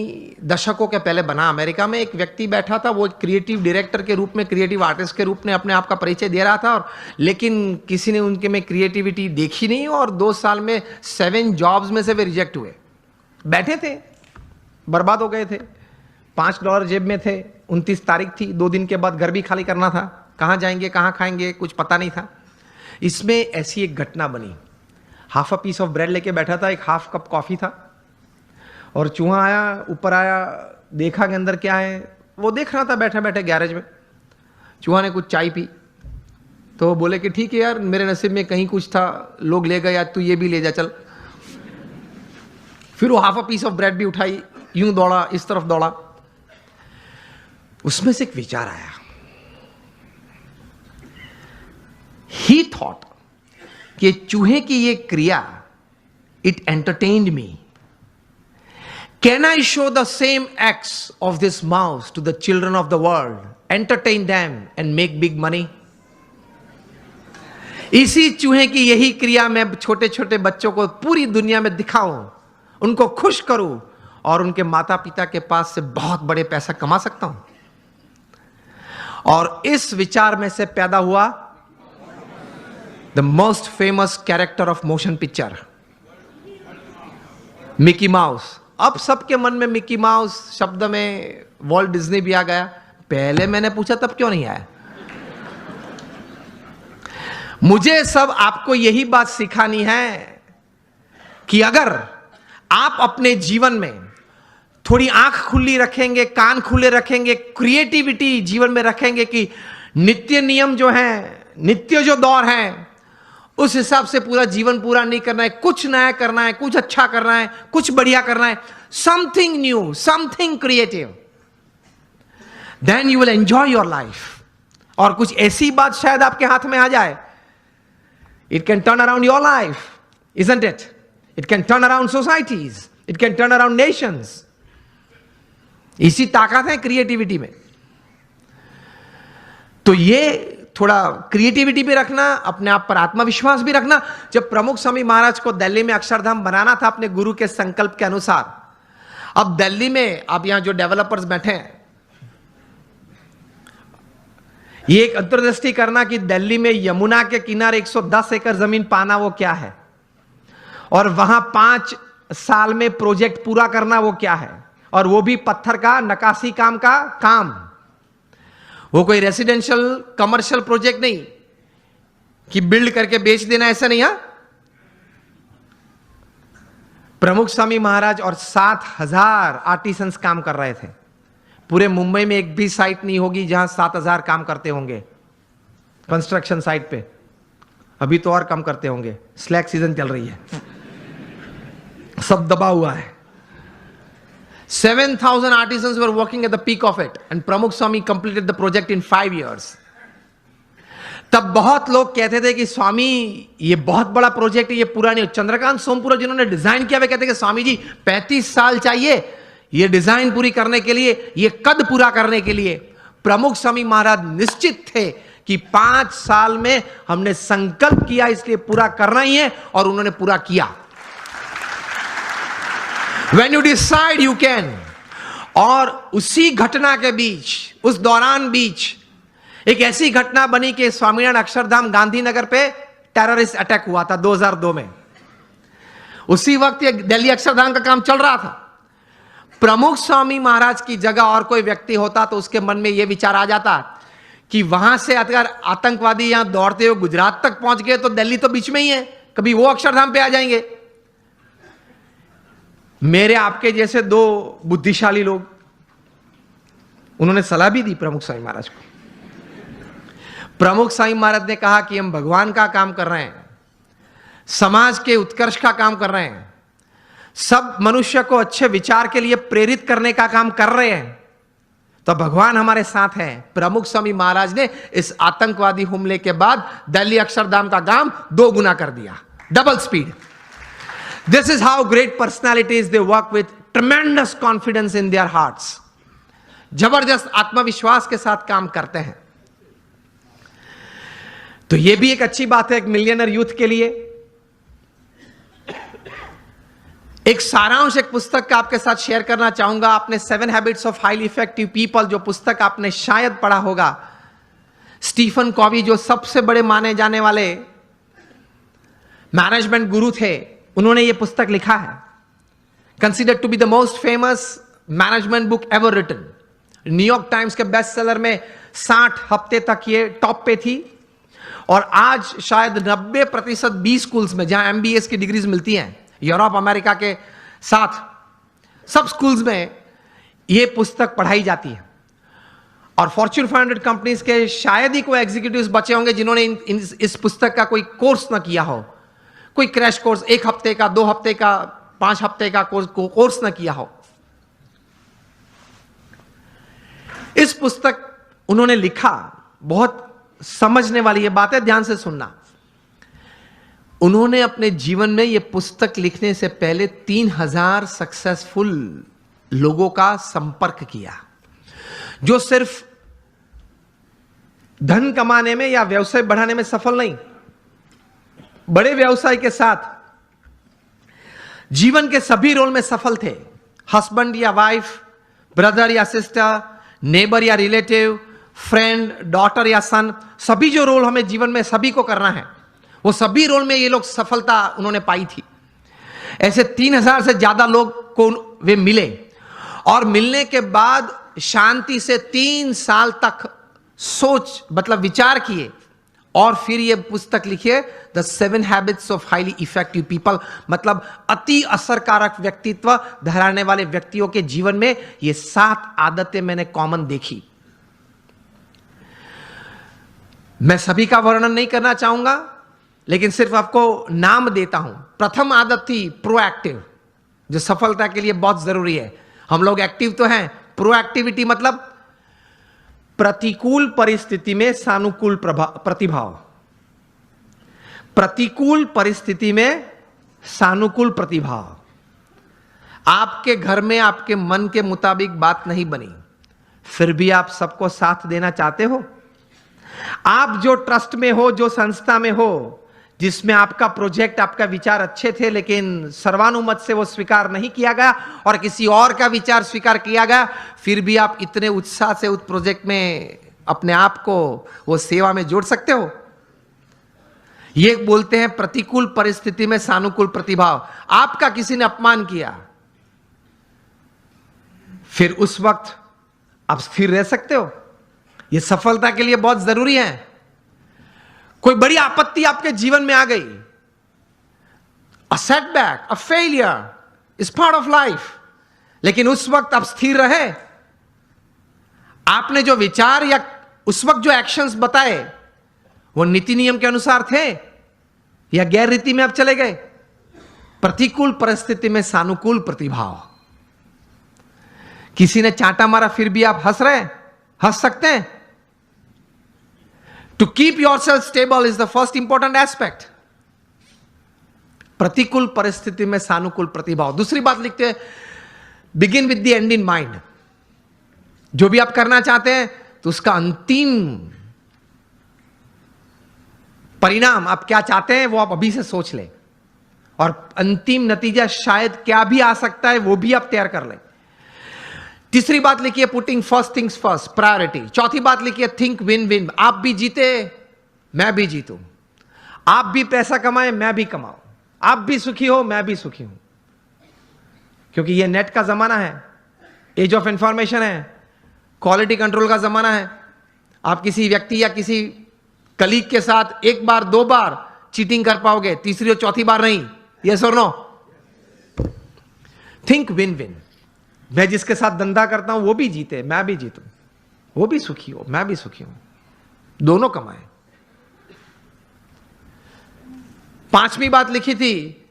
दशकों के पहले बना। अमेरिका में एक व्यक्ति बैठा था, वो क्रिएटिव डायरेक्टर के रूप में, क्रिएटिव आर्टिस्ट के रूप में अपने आप का परिचय दे रहा था, और लेकिन किसी ने उनके में क्रिएटिविटी देखी नहीं, और 2 साल में 7 जॉब्स में से वे रिजेक्ट हुए। बैठे थे, बर्बाद हो गए थे, $5 जेब में थे, 29 तारीख थी, 2 दिन के बाद घर भी खाली करना था, कहाँ जाएंगे कहाँ खाएंगे कुछ पता नहीं था। इसमें ऐसी एक घटना बनी। Half a piece of bread लेके बैठा था, एक हाफ कप कॉफी था, और चूहा आया, ऊपर आया, देखा कि अंदर क्या है। वो देख रहा था बैठे बैठे गैरेज में। चूहा ने कुछ चाय पी, तो वो बोले कि ठीक है यार, मेरे नसीब में कहीं कुछ था, लोग ले गए, यार तू ये भी ले जा चल। फिर वो half a piece of bread भी उठाई, यूं दौड़ा, इस तरफ दौड़ा। उसमें से एक विचार आया। ही थॉट कि चूहे की ये क्रिया, it entertained me. Can I show the same acts of this mouse to the children of the world, entertain them and make big money? इसी चूहे की यही क्रिया मैं छोटे छोटे बच्चों को पूरी दुनिया में दिखाऊं, उनको खुश करूं और उनके माता पिता के पास से बहुत बड़े पैसा कमा सकता हूं। और इस विचार में से पैदा हुआ the most famous character of motion picture, Mickey mouse. अब सबके मन में मिकी माउस शब्द में वॉल्ट डिज्नी भी आ गया। पहले मैंने पूछा तब क्यों नहीं आया? मुझे सब आपको यही बात सिखानी है कि अगर आप अपने जीवन में थोड़ी आंख खुली रखेंगे, कान खुले रखेंगे, क्रिएटिविटी जीवन में रखेंगे कि नित्य नियम जो है, नित्य जो दौर है, उस हिसाब से पूरा जीवन पूरा नहीं करना है, कुछ नया करना है, कुछ अच्छा करना है, कुछ बढ़िया करना है, something new, something creative, then you will enjoy your life. और कुछ ऐसी बात शायद आपके हाथ में आ जाए, it can turn around your life, isn't it? It can turn around societies, it can turn around Nations. इसी ताकत है क्रिएटिविटी में। तो ये थोड़ा क्रिएटिविटी भी रखना, अपने आप पर आत्मविश्वास भी रखना। जब प्रमुख स्वामी महाराज को दिल्ली में अक्षरधाम बनाना था अपने गुरु के संकल्प के अनुसार, अब दिल्ली में आप यहां जो डेवलपर्स बैठे हैं, ये एक अंतर्दृष्टि करना कि दिल्ली में यमुना के किनारे 110 एकड़ जमीन पाना वो क्या है, और वहां 5 साल में प्रोजेक्ट पूरा करना वो क्या है, और वो भी पत्थर का नक्काशी काम का काम। वो कोई रेसिडेंशियल कमर्शियल प्रोजेक्ट नहीं कि बिल्ड करके बेच देना, ऐसा नहीं। प्रमुख स्वामी महाराज और 7,000 आर्टिसंस काम कर रहे थे। पूरे मुंबई में एक भी साइट नहीं होगी जहां 7,000 काम करते होंगे कंस्ट्रक्शन साइट पे। अभी तो और कम करते होंगे, स्लैक सीजन चल रही है, सब दबा हुआ है। 7,000 artisans were working at the peak of it, and Pramukh Swami completed the project in 5 years. तब बहुत लोग कहते थे कि स्वामी ये बहुत बड़ा प्रोजेक्ट है, ये पूरा नहीं। चंद्रकांत सोमपुरा जिन्होंने डिजाइन किया, वे कहते कि स्वामी जी 35 साल चाहिए ये डिजाइन पूरी करने के लिए, ये कद पूरा करने के लिए। प्रमुख स्वामी महाराज निश्चित थे कि 5 साल में हमने संकल्प किया, इसलिए पूरा करना ही है, और उन्होंने पूरा किया। When you decide you can। और उसी घटना के बीच, उस दौरान बीच एक ऐसी घटना बनी कि स्वामीनारायण अक्षरधाम गांधीनगर पे टेररिस्ट अटैक हुआ था 2002 में। उसी वक्त ये दिल्ली अक्षरधाम का काम चल रहा था। प्रमुख स्वामी महाराज की जगह और कोई व्यक्ति होता तो उसके मन में यह विचार आ जाता कि वहां से अगर आतंकवादी यहां दौड़ते हुए गुजरात तक पहुंच गए तो दिल्ली तो बीच में ही है, कभी वो अक्षरधाम पे आ जाएंगे। मेरे आपके जैसे 2 बुद्धिशाली लोग, उन्होंने सलाह भी दी प्रमुख स्वामी महाराज को। प्रमुख स्वामी महाराज ने कहा कि हम भगवान का काम कर रहे हैं, समाज के उत्कर्ष का काम कर रहे हैं, सब मनुष्य को अच्छे विचार के लिए प्रेरित करने का काम कर रहे हैं, तो भगवान हमारे साथ हैं। प्रमुख स्वामी महाराज ने इस आतंकवादी हमले के बाद दिल्ली अक्षरधाम का काम 2 गुना कर दिया, double speed. This is how great personalities they work with tremendous confidence in their hearts. जबरदस्त आत्मविश्वास के साथ काम करते हैं। तो यह भी एक अच्छी बात है एक मिलियनर यूथ के लिए। एक सारांश एक पुस्तक का आपके साथ शेयर करना चाहूंगा। आपने 7 habits of highly effective people, जो पुस्तक आपने शायद पढ़ा होगा, स्टीफन कॉवी जो सबसे बड़े माने जाने वाले मैनेजमेंट गुरु थे, उन्होंने यह पुस्तक लिखा है। Considered to be the most famous management book ever written. New York Times के बेस्ट सेलर में 60 हफ्ते तक ये टॉप पे थी, और आज शायद 90% बी स्कूल्स में जहां MBA की डिग्रीज मिलती हैं यूरोप अमेरिका के साथ, सब स्कूल्स में यह पुस्तक पढ़ाई जाती है। और फॉर्च्यून 500 कंपनीज के शायद ही कोई एग्जीक्यूटिव्स बचे होंगे जिन्होंने इस पुस्तक का कोई कोर्स ना किया हो, कोई क्रैश कोर्स, 1 हफ्ते का, 2 हफ्ते का, 5 हफ्ते का कोर्स ना किया हो। इस पुस्तक उन्होंने लिखा, बहुत समझने वाली ये बात है, ध्यान से सुनना। उन्होंने अपने जीवन में यह पुस्तक लिखने से पहले 3000 सक्सेसफुल लोगों का संपर्क किया, जो सिर्फ धन कमाने में या व्यवसाय बढ़ाने में सफल नहीं, बड़े व्यवसाय के साथ जीवन के सभी रोल में सफल थे। हस्बैंड या वाइफ, ब्रदर या सिस्टर, नेबर या रिलेटिव, फ्रेंड, डॉटर या सन, सभी जो रोल हमें जीवन में सभी को करना है, वो सभी रोल में ये लोग सफलता उन्होंने पाई थी। ऐसे 3000 से ज्यादा लोग को वे मिले, और मिलने के बाद शांति से 3 साल तक सोच मतलब विचार किए, और फिर ये पुस्तक लिखिए, the 7 habits of highly effective people, मतलब अति असरकारक व्यक्तित्व धराने वाले व्यक्तियों के जीवन में ये 7 आदतें मैंने कॉमन देखी। मैं सभी का वर्णन नहीं करना चाहूंगा, लेकिन सिर्फ आपको नाम देता हूं। प्रथम आदत थी प्रोएक्टिव, जो सफलता के लिए बहुत जरूरी है। हम लोग एक्टिव तो हैं, प्रोएक्टिविटी मतलब प्रतिकूल परिस्थिति में सानुकूल प्रतिभाव। प्रतिकूल परिस्थिति में सानुकूल प्रतिभाव। आपके घर में आपके मन के मुताबिक बात नहीं बनी, फिर भी आप सबको साथ देना चाहते हो। आप जो ट्रस्ट में हो, जो संस्था में हो, जिसमें आपका प्रोजेक्ट, आपका विचार अच्छे थे, लेकिन सर्वानुमत से वो स्वीकार नहीं किया गया और किसी और का विचार स्वीकार किया गया, फिर भी आप इतने उत्साह से उस प्रोजेक्ट में अपने आप को वो सेवा में जोड़ सकते हो। ये बोलते हैं प्रतिकूल परिस्थिति में सानुकूल प्रतिभाव। आपका किसी ने अपमान किया, फिर उस वक्त आप स्थिर रह सकते हो। यह सफलता के लिए बहुत जरूरी है। कोई बड़ी आपत्ति आपके जीवन में आ गई, a setback, a failure is part of life, लेकिन उस वक्त आप स्थिर रहे। आपने जो विचार या उस वक्त जो एक्शंस बताए वो नीति नियम के अनुसार थे या गैर रीति में आप चले गए। प्रतिकूल परिस्थिति में सानुकूल प्रतिभाव। किसी ने चांटा मारा, फिर भी आप हंस रहे, हंस सकते हैं। To keep yourself stable is the first important aspect. प्रतिकूल परिस्थिति में सानुकूल प्रतिभाव। दूसरी बात लिखते हैं, begin with the end in mind. जो भी आप करना चाहते हैं तो उसका अंतिम परिणाम आप क्या चाहते हैं वो आप अभी से सोच लें, और अंतिम नतीजा शायद क्या भी आ सकता है वो भी आप तैयार कर लें। तीसरी बात लिखिए, putting first things first, priority. चौथी बात लिखिए, थिंक विन विन। आप भी जीते, मैं भी जीतूं। आप भी पैसा कमाए, मैं भी कमाऊं। आप भी सुखी हो, मैं भी सुखी हूं। क्योंकि ये नेट का जमाना है, एज ऑफ इंफॉर्मेशन है, क्वालिटी कंट्रोल का जमाना है। आप किसी व्यक्ति या किसी कलीग के साथ 1 बार 2 बार चीटिंग कर पाओगे, तीसरी और चौथी बार नहीं। यस और नो? Think win win. मैं जिसके साथ धंधा करता हूं वो भी जीते, मैं भी जीतूं। वो भी सुखी हो, मैं भी सुखी हूं, दोनों कमाए। 5वीं बात लिखी थी,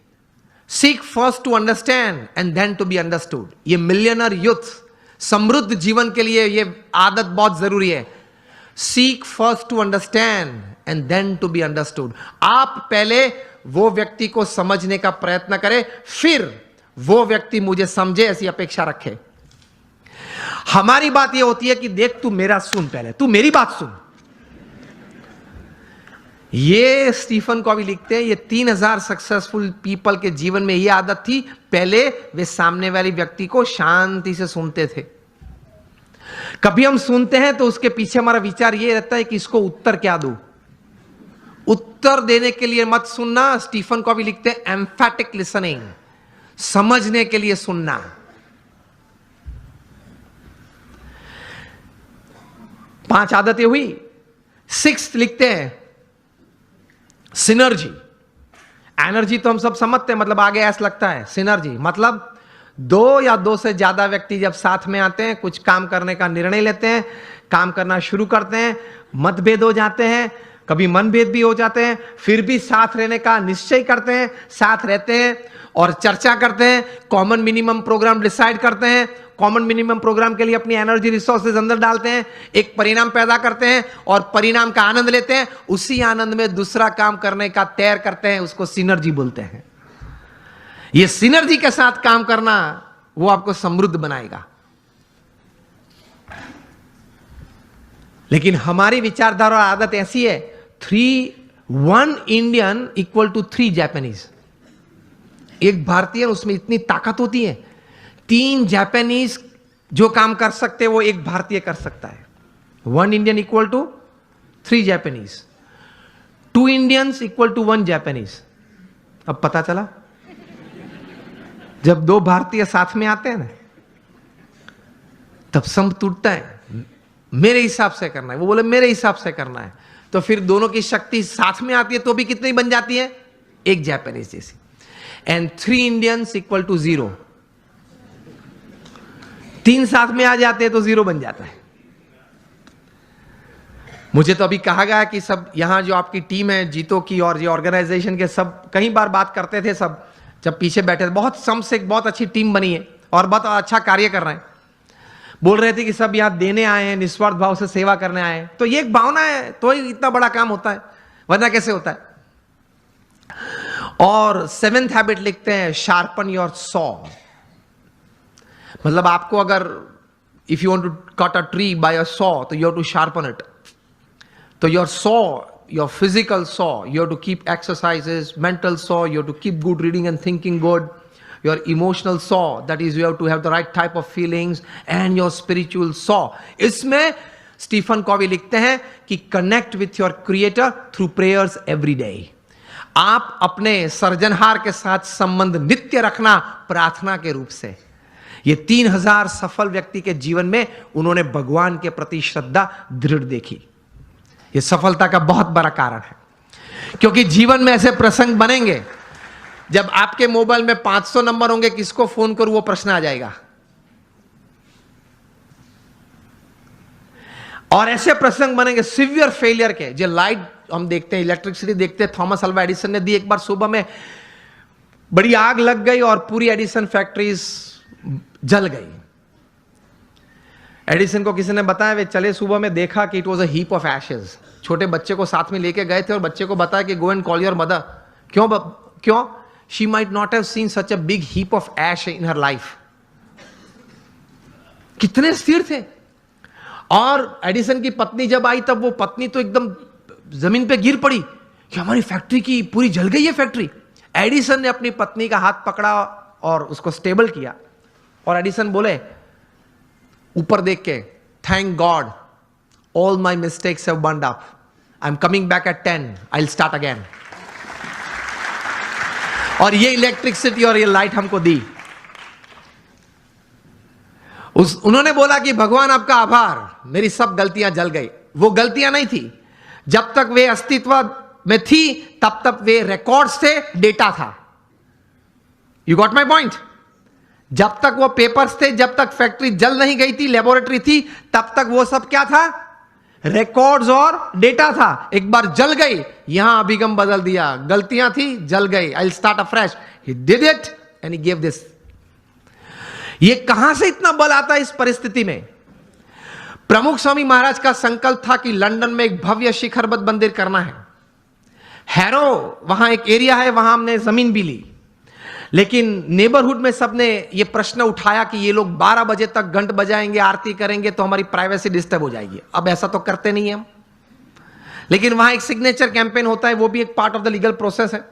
seek first to understand and then to be understood. ये मिलियनर यूथ समृद्ध जीवन के लिए ये आदत बहुत जरूरी है। Seek first to understand and then to be understood. आप पहले वो व्यक्ति को समझने का प्रयत्न करें, फिर वो व्यक्ति मुझे समझे, ऐसी अपेक्षा रखे। हमारी बात यह होती है कि देख तू मेरा सुन, पहले तू मेरी बात सुन। ये स्टीफन कॉवी लिखते हैं, ये 3000 सक्सेसफुल पीपल के जीवन में ये आदत थी। पहले वे सामने वाले व्यक्ति को शांति से सुनते थे। कभी हम सुनते हैं तो उसके पीछे हमारा विचार ये रहता है कि इसको उत्तर क्या दूं। उत्तर देने के लिए मत सुनना। स्टीफन कॉवी लिखते हैं, एम्फैटिक लिसनिंग, समझने के लिए सुनना। पांच आदतें हुई। 6th लिखते हैं, सिनर्जी। एनर्जी तो हम सब समझते हैं, मतलब आगे ऐसा लगता है। सिनर्जी मतलब दो या दो से ज्यादा व्यक्ति जब साथ में आते हैं, कुछ काम करने का निर्णय लेते हैं, काम करना शुरू करते हैं, मतभेद हो जाते हैं, कभी मनभेद भी हो जाते हैं, फिर भी साथ रहने का निश्चय करते हैं, साथ रहते हैं और चर्चा करते हैं, कॉमन मिनिमम प्रोग्राम डिसाइड करते हैं, कॉमन मिनिमम प्रोग्राम के लिए अपनी एनर्जी रिसोर्सेज अंदर डालते हैं, एक परिणाम पैदा करते हैं और परिणाम का आनंद लेते हैं, उसी आनंद में दूसरा काम करने का तैयार करते हैं, उसको सिनर्जी बोलते हैं। ये सिनर्जी के साथ काम करना वो आपको समृद्ध बनाएगा। लेकिन हमारी विचारधारा और आदत ऐसी है, 1 इंडियन इक्वल टू 3 जापानीज। एक भारतीय, उसमें इतनी ताकत होती है, 3 जापानीज जो काम कर सकते हैं वो एक भारतीय कर सकता है। 1 Indian equal to 3 Japanese, 2 Indians equal to 1 Japanese. अब पता चला, जब 2 भारतीय साथ में आते हैं ना, तब संप टूटता है। मेरे हिसाब से करना है, वो बोले मेरे हिसाब से करना है, तो फिर दोनों की शक्ति साथ में आती है तो भी कितनी बन जाती है? एक जापानीज जैसी। And 3 Indians equal to 0। 3 साथ में आ जाते हैं तो 0 बन जाता है। मुझे तो अभी कहा गया कि सब यहां जो आपकी टीम है जीतो की और ये ऑर्गेनाइजेशन के, सब कई बार बात करते थे, सब जब पीछे बैठे थे, बहुत सम से बहुत अच्छी टीम बनी है और बहुत अच्छा कार्य कर रहे हैं। बोल रहे थे कि सब यहां देने आए हैं, निस्वार्थ भाव से सेवा करने आए हैं। तो ये एक भावना है तो ही इतना बड़ा काम होता है, वरना कैसे होता है। और 7th हैबिट लिखते हैं, शार्पन योर सॉ। मतलब आपको अगर if you want to cut a tree by a saw, तो you have to sharpen it. तो your saw, your physical saw, you have to keep exercises, mental saw, you have to keep good reading and thinking good, your emotional saw, that is you have to have the right type of feelings, and your spiritual saw. इसमें Stephen Covey लिखते हैं कि connect with your creator through prayers every day. आप अपने सर्जनहार के साथ संबंध नित्य रखना प्रार्थना के रूप से। ये 3000 सफल व्यक्ति के जीवन में उन्होंने भगवान के प्रति श्रद्धा दृढ़ देखी। ये सफलता का बहुत बड़ा कारण है, क्योंकि जीवन में ऐसे प्रसंग बनेंगे जब आपके मोबाइल में 500 नंबर होंगे, किसको फोन करूं वो प्रश्न आ जाएगा। और ऐसे प्रसंग बनेंगे सिवियर फेलियर के, जो लाइट हम देखते हैं, इलेक्ट्रिसिटी देखते हैं, थॉमस अल्वा एडिसन ने दी। एक बार सुबह में बड़ी आग लग गई और पूरी एडिसन फैक्ट्रीज जल गई। एडिसन को किसी ने बताया, वे चले सुबह में, देखा कि it was a heap of Ashes. छोटे बच्चे को साथ में लेके गए थे और बच्चे को बताया कि go and call your mother. क्यों? She might not have seen such a big heap of ash in her life. कितने स्थिर थे। और एडिसन की पत्नी जब आई, तब वो पत्नी तो एकदम जमीन पे गिर पड़ी कि हमारी फैक्ट्री की पूरी जल गई है फैक्ट्री। एडिसन ने अपनी पत्नी का हाथ पकड़ा और उसको स्टेबल किया, और एडिसन बोले ऊपर देख के, thank God all my mistakes have burned up, I am coming back at 10, I will start again. और ये इलेक्ट्रिसिटी और ये लाइट हमको दी। उन्होंने बोला कि भगवान आपका आभार, मेरी सब गलतियां जल गई। वो गलतियां नहीं थी, जब तक वे अस्तित्व में थी तब तक वे रिकॉर्ड्स थे, डेटा था। You got my point? जब तक वो पेपर्स थे, जब तक फैक्ट्री जल नहीं गई थी, लेबोरेटरी थी, तब तक वो सब क्या था? रिकॉर्ड्स और डेटा था। एक बार जल गई, यहां अभिगम बदल दिया, गलतियां थी, जल गई, I will start afresh. He did it and he give this. ये कहां से इतना बल आता है इस परिस्थिति में? प्रमुख स्वामी महाराज का संकल्प था कि लंदन में एक भव्य शिखरबद्ध मंदिर करना है। हैरो वहां एक एरिया है, वहां हमने जमीन भी ली, लेकिन नेबरहुड में सबने ये प्रश्न उठाया कि ये लोग 12 बजे तक घंट बजाएंगे, आरती करेंगे, तो हमारी प्राइवेसी डिस्टर्ब हो जाएगी। अब ऐसा तो करते नहीं हम, लेकिन वहां एक सिग्नेचर कैंपेन होता है, वो भी एक part of the legal process है।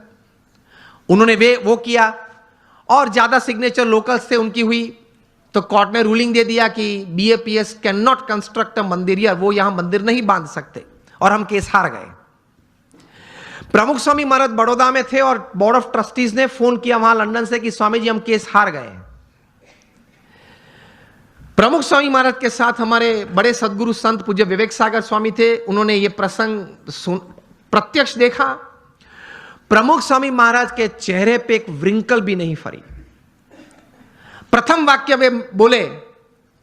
उन्होंने वो किया, और ज्यादा सिग्नेचर लोकल्स से उनकी हुई, तो कोर्ट ने रूलिंग दे दिया कि BAPS can not construct a मंदिर, या वो यहां मंदिर नहीं बांध सकते, और हम केस हार गए। प्रमुख स्वामी महाराज बड़ौदा में थे और बोर्ड ऑफ ट्रस्टीज ने फोन किया वहां लंदन से कि स्वामी जी हम केस हार गए। प्रमुख स्वामी महाराज के साथ हमारे बड़े सदगुरु संत पूज्य विवेक सागर स्वामी थे। उन्होंने ये प्रसंग प्रत्यक्ष देखा। प्रमुख स्वामी महाराज के चेहरे पे एक व्रिंकल भी नहीं फरी। प्रथम वाक्य वे बोले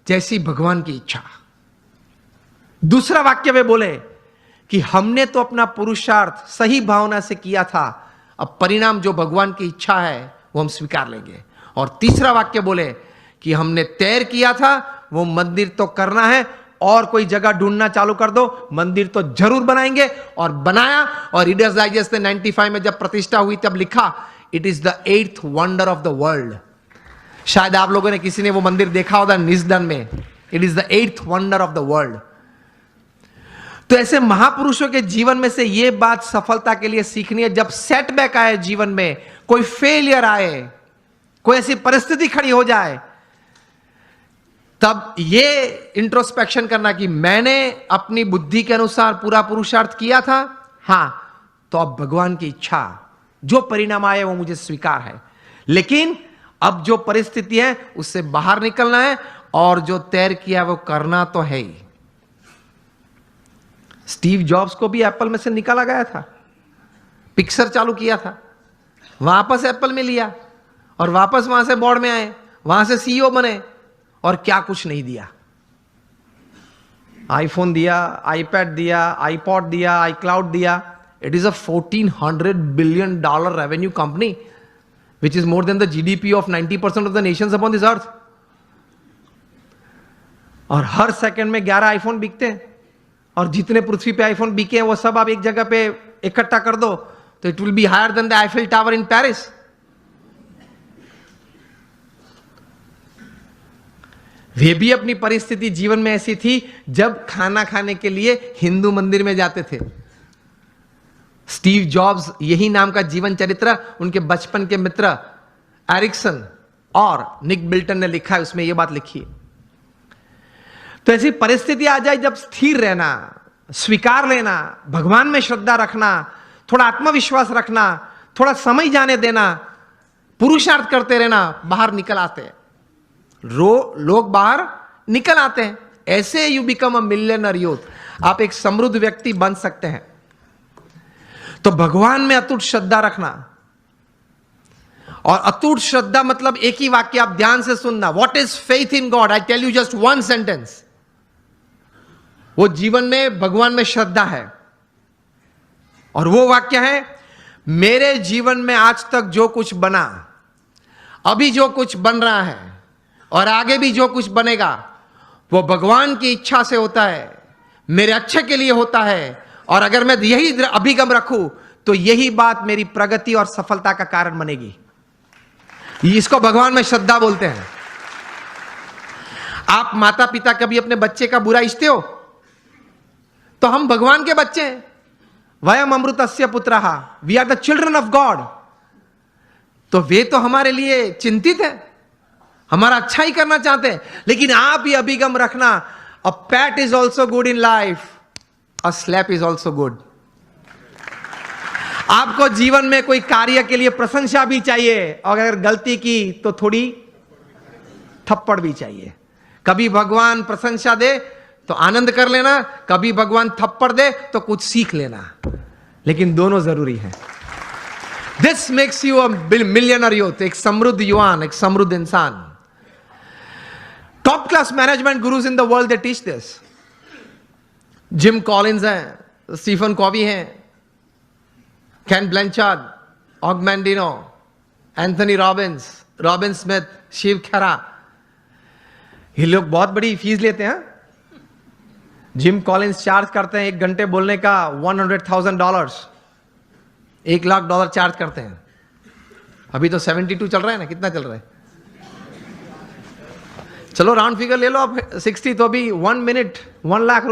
जैसी भगवान की इच्छा। दूसरा वाक्य वे बोले कि हमने तो अपना पुरुषार्थ सही भावना से किया था, अब परिणाम जो भगवान की इच्छा है वो हम स्वीकार लेंगे। और तीसरा वाक्य बोले कि हमने तैर किया था, वो मंदिर तो करना है, और कोई जगह ढूंढना चालू कर दो, मंदिर तो जरूर बनाएंगे। और बनाया, और रीडर्स डाइजेस्ट ने 95 में जब प्रतिष्ठा हुई तब लिखा, it is the 8th wonder of the world. शायद आप लोगों ने किसी ने वो मंदिर देखा होगा निस्दन में। It is the 8th wonder of the world. तो ऐसे महापुरुषों के जीवन में से यह बात सफलता के लिए सीखनी है, जब सेटबैक आए जीवन में, कोई फेलियर आए, कोई ऐसी परिस्थिति खड़ी हो जाए, तब यह इंट्रोस्पेक्शन करना कि मैंने अपनी बुद्धि के अनुसार पूरा पुरुषार्थ किया था, हां, तो अब भगवान की इच्छा, जो परिणाम आए वो मुझे स्वीकार है, लेकिन अब जो परिस्थिति है उससे बाहर निकलना है, और जो तैर किया वो करना तो है ही। स्टीव जॉब्स को भी एप्पल में से निकाला गया था, पिक्सर चालू किया था, वापस एप्पल में लिया, और वापस वहां से बोर्ड में आए, वहां से सीईओ बने, और क्या कुछ नहीं दिया। आईफोन दिया, आईपैड दिया, आईपॉड दिया, आईक्लाउड दिया। It is a $1400 billion revenue company, which is more than the GDP of 90% of the nations upon this earth. और हर सेकंड में 11 आईफोन बिकते हैं, और जितने पृथ्वी पे आईफोन बिके हैं वो सब आप एक जगह पे इकट्ठा कर दो तो it will be higher than the Eiffel Tower in Paris. वे भी अपनी परिस्थिति जीवन में ऐसी थी जब खाना खाने के लिए हिंदू मंदिर में जाते थे। स्टीव जॉब्स, यही नाम का जीवन चरित्र उनके बचपन के मित्र एरिक्सन और निक बिल्टन ने लिखा है, उसमें यह बात लिखी है। तो ऐसी परिस्थिति आ जाए जब स्थिर रहना, स्वीकार लेना, भगवान में श्रद्धा रखना, थोड़ा आत्मविश्वास रखना, थोड़ा समय जाने देना, पुरुषार्थ करते रहना, बाहर निकल आते हैं। लोग बाहर निकल आते हैं। ऐसे you become a millionaire youth. आप एक समृद्ध व्यक्ति बन सकते हैं। तो भगवान में अटूट श्रद्धा रखना, और अटूट श्रद्धा मतलब एक ही वाक्य आप ध्यान से सुनना। What is faith in God? I tell you just one sentence. वो जीवन में भगवान में श्रद्धा है, और वो वाक्य है, मेरे जीवन में आज तक जो कुछ बना, अभी जो कुछ बन रहा है, और आगे भी जो कुछ बनेगा, वो भगवान की इच्छा से होता है, मेरे अच्छे के लिए होता है। और अगर मैं यही अभिगम रखूं तो यही बात मेरी प्रगति और सफलता का कारण बनेगी। इसको भगवान में श्रद्धा बोलते हैं। आप माता पिता कभी अपने बच्चे का बुरा इच्छते हो? तो हम भगवान के बच्चे हैं। वयम अमृतस्य पुत्रः, we are the children of God. तो वे तो हमारे लिए चिंतित है, हमारा अच्छा ही करना चाहते हैं। लेकिन आप ये अभिगम रखना, a pat is also good in life, a slap is also good. आपको जीवन में कोई कार्य के लिए प्रशंसा भी चाहिए, और अगर गलती की तो थोड़ी थप्पड़ भी चाहिए। कभी भगवान प्रशंसा दे तो आनंद कर लेना, कभी भगवान थप्पड़ दे तो कुछ सीख लेना, लेकिन दोनों जरूरी है। This makes you a millionaire youth, एक समृद्ध युवान, एक समृद्ध इंसान। Top class management gurus in the world they teach this. Jim Collins हैं, स्टीफन कॉवी हैं, Ken Blanchard, Og Mandino, Anthony Robbins, Robin Smith, Shiv Khera, ये लोग बहुत बड़ी फीस लेते हैं। जिम कॉलिंस चार्ज करते हैं 1 घंटे बोलने का $100,000, $1 लाख चार्ज करते हैं। अभी तो 72 चल रहा है ना, कितना चल रहा है? चलो राउंड फिगर ले लो आप, 60, तो अभी 1 मिनट $1 लाख,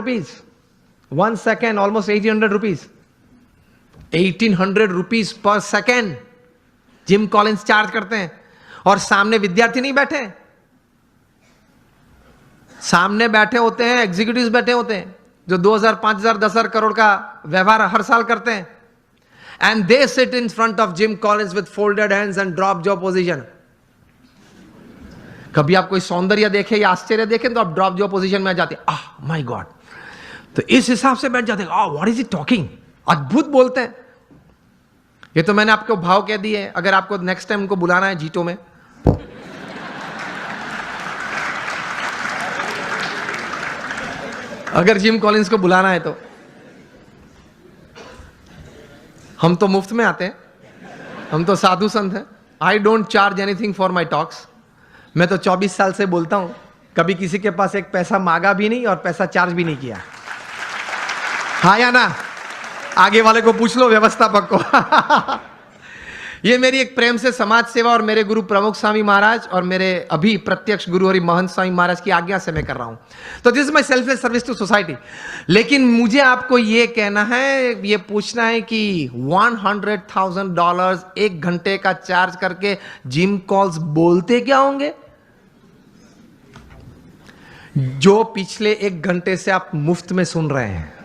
1 सेकेंड ऑलमोस्ट ₹1,800, ₹1,800 पर सेकेंड जिम कॉलिंस चार्ज करते हैं। और सामने विद्यार्थी नहीं बैठे, सामने बैठे होते हैं एग्जीक्यूटिव्स बैठे होते हैं जो 2,000, 5,000, 10,000 करोड़ का व्यवहार हर साल करते हैं। And they sit in front of gym Collins with folded hands and drop jaw position. कभी आप कोई सौंदर्य देखे या आश्चर्य देखें तो आप ड्रॉप जॉ पोजीशन में आ जाते हैं, आह माय गॉड। तो इस हिसाब से बैठ जाते हैं, आह व्हाट इज इट टॉकिंग, अद्भुत बोलते हैं। ये तो मैंने आपको भाव कह दिए। अगर आपको नेक्स्ट टाइम उनको बुलाना है जीटो में अगर जिम कॉलिंस को बुलाना है तो हम तो मुफ्त में आते हैं, हम तो साधु संत हैं। I don't charge anything for my talks. मैं तो 24 साल से बोलता हूं, कभी किसी के पास एक पैसा मांगा भी नहीं और पैसा चार्ज भी नहीं किया। हाँ या ना? आगे वाले को पूछ लो, व्यवस्थापक को। ये मेरी एक प्रेम से समाज सेवा और मेरे गुरु प्रमुख स्वामी महाराज और मेरे अभी प्रत्यक्ष गुरु हरि महंत स्वामी महाराज की आज्ञा से मैं कर रहा हूं। तो this is my selfless service to society. लेकिन मुझे आपको ये कहना है, ये पूछना है कि $100,000 एक घंटे का चार्ज करके जिम कॉल्स बोलते क्या होंगे? जो पिछले एक घंटे से आप मुफ्त में सुन रहे हैं।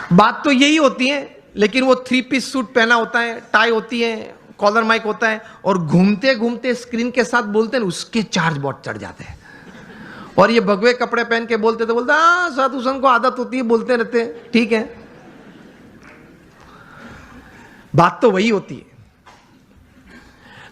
बात तो यही होती है, लेकिन वो 3 पीस सूट पहना होता है, टाई होती है, कॉलर माइक होता है और घूमते घूमते स्क्रीन के साथ बोलते हैं, उसके चार्ज बहुत चढ़ जाते हैं। और ये भगवे कपड़े पहन के बोलते तो बोलते हाँ साधु संत को आदत होती है, बोलते रहते हैं, ठीक है। बात तो वही होती है।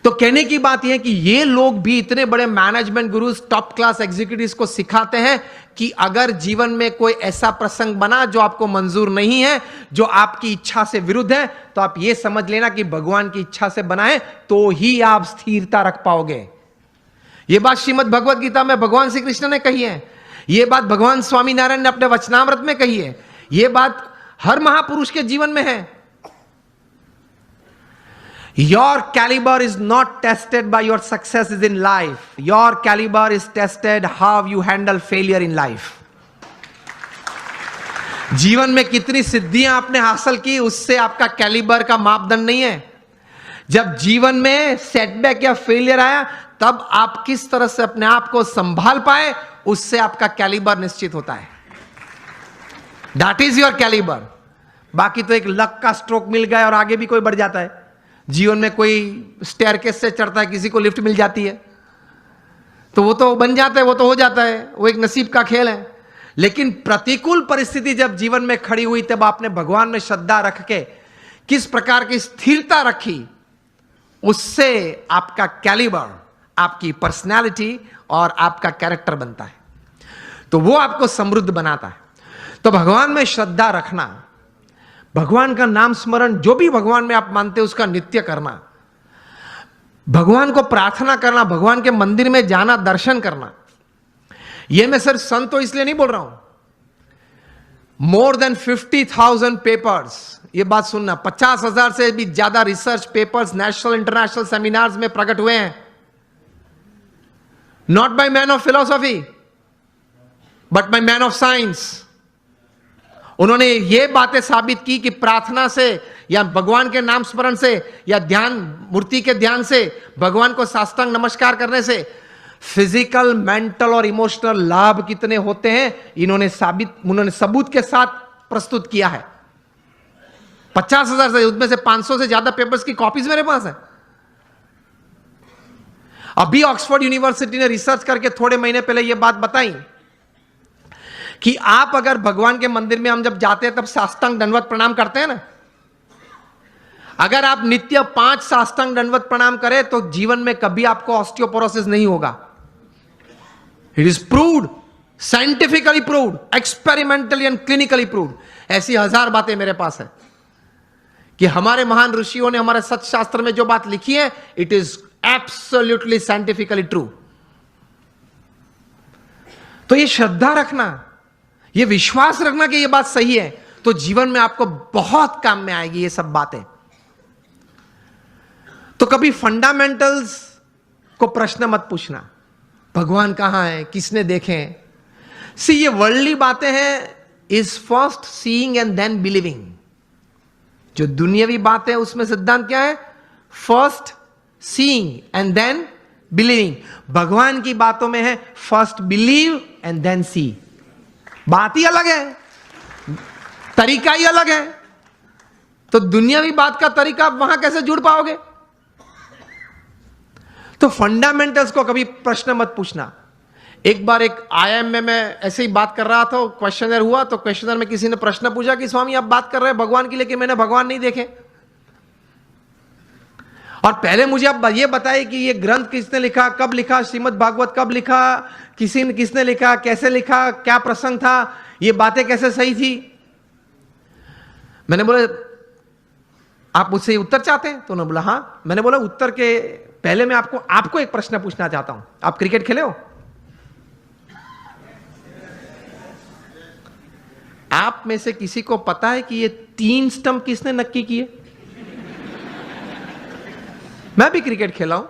तो कहने की बात यह है कि ये लोग भी इतने बड़े management gurus, top class executives को सिखाते हैं कि अगर जीवन में कोई ऐसा प्रसंग बना जो आपको मंजूर नहीं है, जो आपकी इच्छा से विरुद्ध है, तो आप ये समझ लेना कि भगवान की इच्छा से बना है, तो ही आप स्थिरता रख पाओगे। यह बात श्रीमद् भगवद गीता में भगवान श्री कृष्ण ने कही है, यह बात भगवान स्वामी नारायण ने अपने वचनामृत में कही है, यह बात हर महापुरुष के जीवन में है। Your caliber is not tested by your successes in life. Your caliber is tested how you handle failure in life. जीवन में कितनी सिद्धियां आपने हासिल की, उससे आपका कैलिबर का मापदंड नहीं है। जब जीवन में सेटबैक या फेलियर आया, तब आप किस तरह से अपने आप को संभाल पाए, उससे आपका कैलिबर निश्चित होता है। That is your caliber. बाकी तो एक लक का स्ट्रोक मिल गया और आगे भी कोई बढ़ जाता है। जीवन में कोई स्टेयरकेस से चढ़ता है, किसी को लिफ्ट मिल जाती है, तो वो तो बन जाता है, वो तो हो जाता है, वो एक नसीब का खेल है। लेकिन प्रतिकूल परिस्थिति जब जीवन में खड़ी हुई, तब आपने भगवान में श्रद्धा रख के किस प्रकार की स्थिरता रखी, उससे आपका कैलिबर, आपकी पर्सनैलिटी और आपका कैरेक्टर बनता है, तो वो आपको समृद्ध बनाता है। तो भगवान में श्रद्धा रखना, भगवान का नाम स्मरण, जो भी भगवान में आप मानते हैं उसका नित्य करना, भगवान को प्रार्थना करना, भगवान के मंदिर में जाना, दर्शन करना। यह मैं सिर्फ संत तो इसलिए नहीं बोल रहा हूं। मोर देन 50,000 पेपर्स, यह बात सुनना, 50,000 से भी ज्यादा research papers national international seminars में प्रकट हुए हैं। Not by man of philosophy but by man of science. उन्होंने ये बातें साबित की कि प्रार्थना से या भगवान के नाम स्मरण से या ध्यान, मूर्ति के ध्यान से, भगवान को साष्टांग नमस्कार करने से फिजिकल, मेंटल और इमोशनल लाभ कितने होते हैं, उन्होंने सबूत के साथ प्रस्तुत किया है। 50,000 से, उसमें से 500 से ज्यादा पेपर्स की कॉपीज मेरे पास है। अभी ऑक्सफोर्ड यूनिवर्सिटी ने रिसर्च करके थोड़े महीने पहले यह बात बताई कि आप अगर भगवान के मंदिर में हम जब जाते हैं तब साष्टांग दंडवत प्रणाम करते हैं ना, अगर आप नित्य 5 साष्टांग दंडवत प्रणाम करें तो जीवन में कभी आपको ऑस्टियोपोरोसिस नहीं होगा। It is proved, scientifically proved, experimentally and clinically proved. ऐसी 1000 बातें मेरे पास है कि हमारे महान ऋषियों ने हमारे सत्य शास्त्र में जो बात लिखी है, it is absolutely scientifically true. तो ये श्रद्धा रखना, ये विश्वास रखना कि ये बात सही है, तो जीवन में आपको बहुत काम में आएगी ये सब बातें। तो कभी फंडामेंटल्स को प्रश्न मत पूछना, भगवान कहां है, किसने देखे। सी, ये वर्ल्डली बातें हैं, is first seeing and then believing. जो दुनियावी बातें हैं उसमें सिद्धांत क्या है? First seeing and then believing. भगवान की बातों में है first believe and then see. बात ही अलग है, तरीका ही अलग है। तो दुनियावी बात का तरीका आप वहां कैसे जुड़ पाओगे? तो फंडामेंटल्स को कभी प्रश्न मत पूछना। एक बार एक आईआईएम में मैं ऐसे ही बात कर रहा था, क्वेश्चनर हुआ, तो क्वेश्चनर में किसी ने प्रश्न पूछा कि स्वामी आप बात कर रहे हैं भगवान की, लेकिन मैंने भगवान नहीं देखे। और पहले मुझे आप ये बताइए कि ये ग्रंथ किसने लिखा, कब लिखा, श्रीमद् भागवत कब लिखा, किसने लिखा, कैसे लिखा, क्या प्रसंग था, ये बातें कैसे सही थी। मैंने बोला आप मुझसे उत्तर चाहते हैं? तो उन्होंने बोला हां। मैंने बोला उत्तर के पहले मैं आपको एक प्रश्न पूछना चाहता हूं। आप क्रिकेट खेले हो? आप में से किसी को पता है कि ये 3 स्टंप किसने नक्की किए? मैं भी क्रिकेट खेला हूं।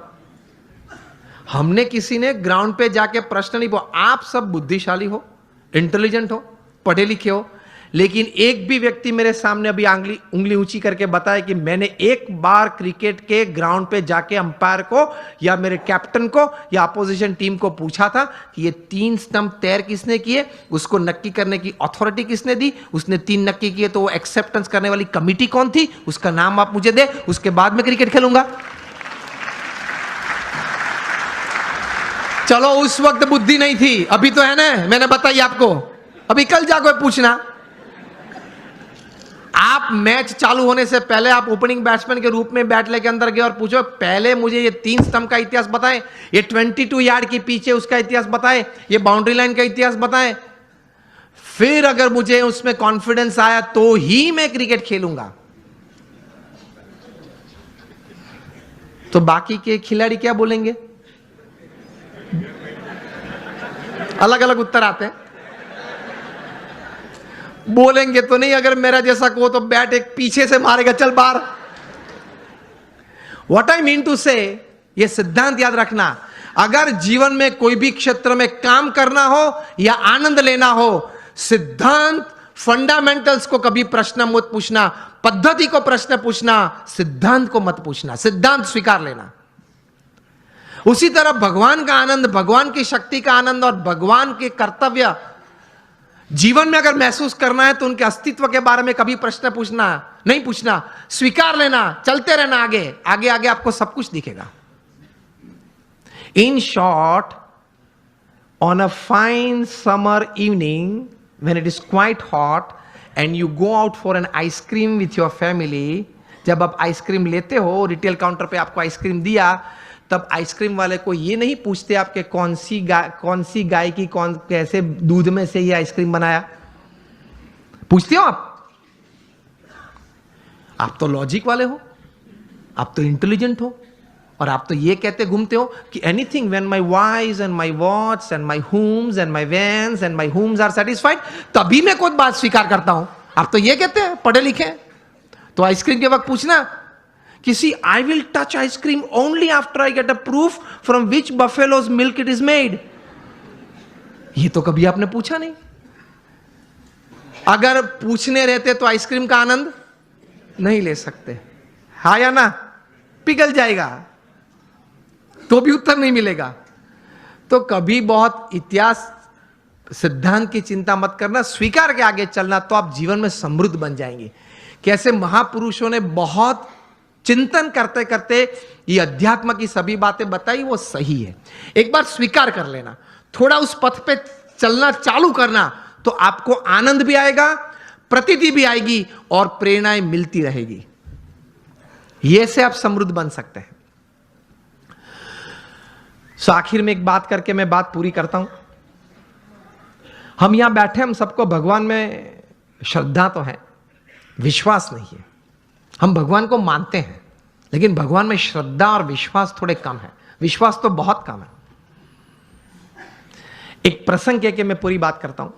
हमने किसी ने ग्राउंड पे जाके प्रश्न नहीं पूछा। आप सब बुद्धिशाली हो, इंटेलिजेंट हो, पढ़े लिखे हो, लेकिन एक भी व्यक्ति मेरे सामने अभी उंगली ऊंची करके बताए कि मैंने एक बार क्रिकेट के ग्राउंड पे जाके अंपायर को या मेरे कैप्टन को या अपोजिशन टीम को पूछा था कि ये 3 स्टंप तैर किसने किए, उसको नक्की करने की अथॉरिटी किसने दी, उसने 3 नक्की किए तो वो एक्सेप्टेंस करने वाली कमिटी कौन थी, उसका नाम आप मुझे दे, उसके बाद मैं क्रिकेट खेलूंगा। चलो उस वक्त बुद्धि नहीं थी, अभी तो है ना, मैंने बताई आपको। अभी कल जाकर पूछना। आप मैच चालू होने से पहले आप ओपनिंग बैट्समैन के रूप में बैट लेके अंदर गए और पूछो पहले मुझे ये 3 स्टंप का इतिहास बताएं, ये 22 यार्ड के पीछे उसका इतिहास बताएं, ये बाउंड्री लाइन का इतिहास बताएं। फिर अगर मुझे उसमें कॉन्फिडेंस आया तो ही मैं क्रिकेट खेलूंगा। तो बाकी के खिलाड़ी क्या बोलेंगे? अलग अलग उत्तर आते हैं। बोलेंगे तो नहीं, अगर मेरा जैसा को तो बैट एक पीछे से मारेगा, चल बाहर। व्हाट आई मीन टू से, ये सिद्धांत याद रखना, अगर जीवन में कोई भी क्षेत्र में काम करना हो या आनंद लेना हो, सिद्धांत फंडामेंटल्स को कभी प्रश्न मत पूछना, पद्धति को प्रश्न पूछना, सिद्धांत को मत पूछना, सिद्धांत स्वीकार लेना। उसी तरह भगवान का आनंद, भगवान की शक्ति का आनंद और भगवान के कर्तव्य जीवन में अगर महसूस करना है तो उनके अस्तित्व के बारे में कभी प्रश्न पूछना नहीं, पूछना, स्वीकार लेना, चलते रहना, आगे आगे आगे आपको सब कुछ दिखेगा। In short, on a fine summer evening when it is quite hot and you go out for an ice cream with your family, जब आप आइसक्रीम लेते हो, रिटेल काउंटर पे आपको आइसक्रीम दिया, तब आइसक्रीम वाले को ये नहीं पूछते आपके कौन सी गाय की कैसे दूध में से ये आइसक्रीम बनाया। पूछते हो आप तो लॉजिक वाले हो, आप तो इंटेलिजेंट हो, और आप तो ये कहते घूमते हो कि anything when my wives and my watts and my homes and my vans and my homes are satisfied, तभी मैं कोई बात स्वीकार करता हूं। आप तो ये कहते हैं, पढ़े लिखे। तो आइसक्रीम के वक्त पूछना किसी, I will touch ice cream only after I get a proof from which buffaloes milk it is made. ये तो कभी आपने पूछा नहीं। अगर पूछने रहते तो आइसक्रीम का आनंद नहीं ले सकते, हा या ना? पिघल जाएगा तो भी उत्तर नहीं मिलेगा। तो कभी बहुत इतिहास सिद्धांत की चिंता मत करना, स्वीकार के आगे चलना, तो आप जीवन में समृद्ध बन जाएंगे। कैसे महापुरुषों ने बहुत चिंतन करते करते ये अध्यात्म की सभी बातें बताई, वो सही है। एक बार स्वीकार कर लेना, थोड़ा उस पथ पे चलना चालू करना, तो आपको आनंद भी आएगा, प्रतीति भी आएगी और प्रेरणाएं मिलती रहेगी। ये से आप समृद्ध बन सकते हैं। सो आखिर में एक बात करके मैं बात पूरी करता हूं। हम यहां बैठे, हम सबको भगवान में श्रद्धा तो है, विश्वास नहीं है। हम भगवान को मानते हैं, लेकिन भगवान में श्रद्धा और विश्वास थोड़े कम है। विश्वास तो बहुत कम है। एक प्रसंग कह के मैं पूरी बात करता हूं।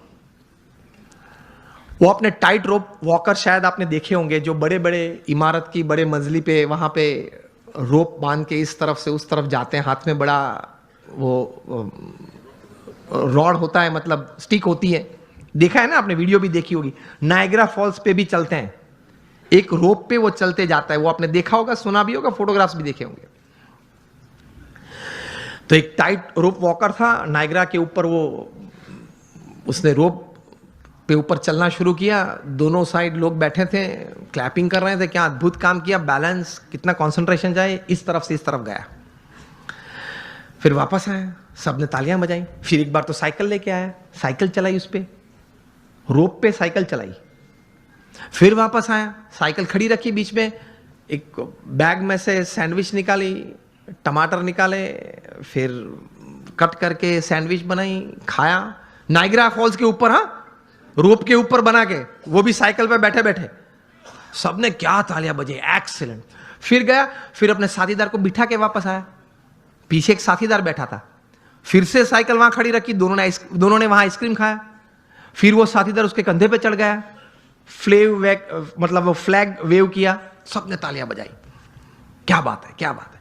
वो अपने टाइट रोप वॉकर शायद आपने देखे होंगे, जो बड़े बड़े इमारत की बड़े मंजिली पे वहां पे रोप बांध के इस तरफ से उस तरफ जाते हैं। हाथ में बड़ा वो रॉड होता है, मतलब स्टिक होती है। देखा है ना आपने, वीडियो भी देखी होगी। नायग्रा फॉल्स पे भी चलते हैं, एक रोप पे वो चलते जाता है। वो आपने देखा होगा, सुना भी होगा, फोटोग्राफ्स भी देखे होंगे। तो एक टाइट रोप वॉकर था नायग्रा के ऊपर, वो उसने रोप पे ऊपर चलना शुरू किया। दोनों साइड लोग बैठे थे, क्लैपिंग कर रहे थे, क्या अद्भुत काम किया, बैलेंस, कितना कंसंट्रेशन जाए, इस तरफ से इस तरफ गया। फिर वापस आया, सबने तालियां बजाई। फिर एक बार तो साइकिल लेके आया, साइकिल चलाई, उस पे रोप पे साइकिल चलाई। फिर वापस आया, साइकिल खड़ी रखी बीच में, एक बैग में से सैंडविच निकाली, टमाटर निकाले, फिर कट करके सैंडविच बनाई, खाया। नाइग्रा फॉल्स के ऊपर, हाँ, रोप के ऊपर बना के, वो भी साइकिल पे बैठे बैठे। सबने क्या तालियां बजे, एक्सीलेंट। फिर गया, फिर अपने साथीदार को बिठा के वापस आया। पीछे एक साथीदार बैठा था, फिर से साइकिल वहां खड़ी रखी, दोनों ने वहां आइसक्रीम खाया। फिर वो साथीदार उसके कंधे पे चढ़ गया, मतलब वो फ्लैग वेव किया, सबने तालियां बजाई। क्या बात है, क्या बात है।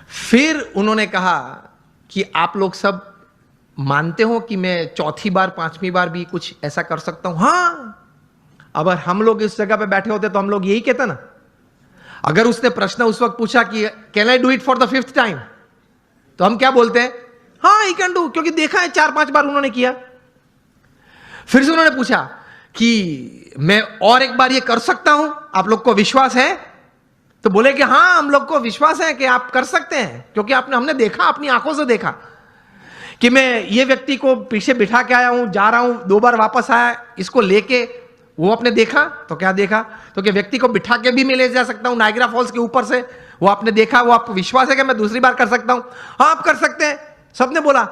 फिर उन्होंने कहा कि आप लोग सब मानते हो कि मैं चौथी बार, पांचवी बार भी कुछ ऐसा कर सकता हूं? हाँ। अगर हम लोग इस जगह पे बैठे होते तो हम लोग यही कहते ना। अगर उसने प्रश्न उस वक्त पूछा कि can I do it for the 5th time, तो हम क्या बोलते हैं? हाँ, ही कैन डू, क्योंकि देखा है 4-5 बार उन्होंने किया। फिर से उन्होंने पूछा कि मैं और एक बार ये कर सकता हूं, आप लोग को विश्वास है? तो बोले कि हाँ, हम लोग को विश्वास है कि आप कर सकते हैं, क्योंकि हमने देखा, अपनी आंखों से देखा कि मैं ये व्यक्ति को पीछे बिठा के आया हूं, जा रहा हूं, 2 बार वापस आया, इसको लेके। वो आपने देखा, तो क्या देखा? तो कि व्यक्ति को बिठा के भी मैं ले जा सकता हूं नाइग्रा फॉल्स के ऊपर से। वो आपने देखा, वो आपको विश्वास है कि मैं दूसरी बार कर सकता हूं? हाँ, आप कर सकते हैं, सबने बोला।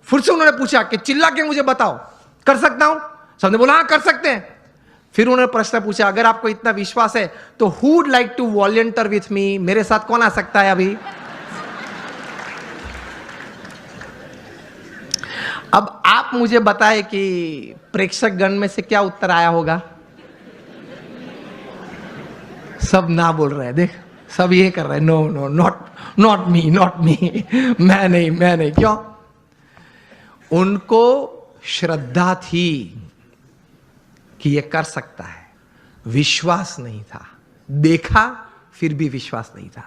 फिर से उन्होंने पूछा कि चिल्ला के मुझे बताओ, कर सकता हूं? सबने बोला हाँ, कर सकते हैं। फिर उन्होंने प्रश्न पूछा, अगर आपको इतना विश्वास है तो who would like to volunteer with me, मेरे साथ कौन आ सकता है अभी? अब आप मुझे बताएं कि प्रेक्षक गण में से क्या उत्तर आया होगा? सब ना बोल रहे हैं, देख, सब ये कर रहे हैं, नो नो, नॉट मी, मैं नहीं। क्यों? उनको श्रद्धा थी कि ये कर सकता है, विश्वास नहीं था। देखा, फिर भी विश्वास नहीं था।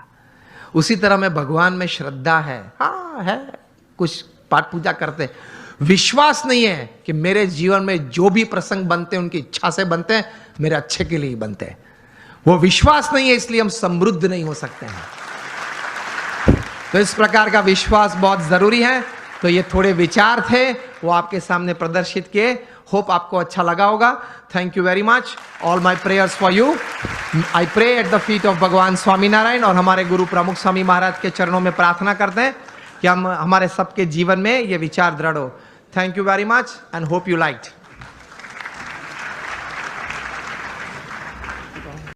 उसी तरह में भगवान में श्रद्धा है, हाँ है, कुछ पाठ पूजा करते, विश्वास नहीं है कि मेरे जीवन में जो भी प्रसंग बनते हैं उनकी इच्छा से बनते हैं, मेरे अच्छे के लिए ही बनते हैं। वो विश्वास नहीं है, इसलिए हम समृद्ध नहीं हो सकते हैं। तो इस प्रकार का विश्वास बहुत जरूरी है। तो ये थोड़े विचार थे, वो आपके सामने प्रदर्शित किए। होप आपको अच्छा लगा होगा। Thank you very much. All my prayers for you. I pray at the feet of Bhagwan Swaminarayan, और हमारे गुरु प्रमुख स्वामी महाराज के चरणों में प्रार्थना करते हैं कि हम हमारे सबके जीवन में ये विचार दृढ़ हो। Thank you very much and hope you liked.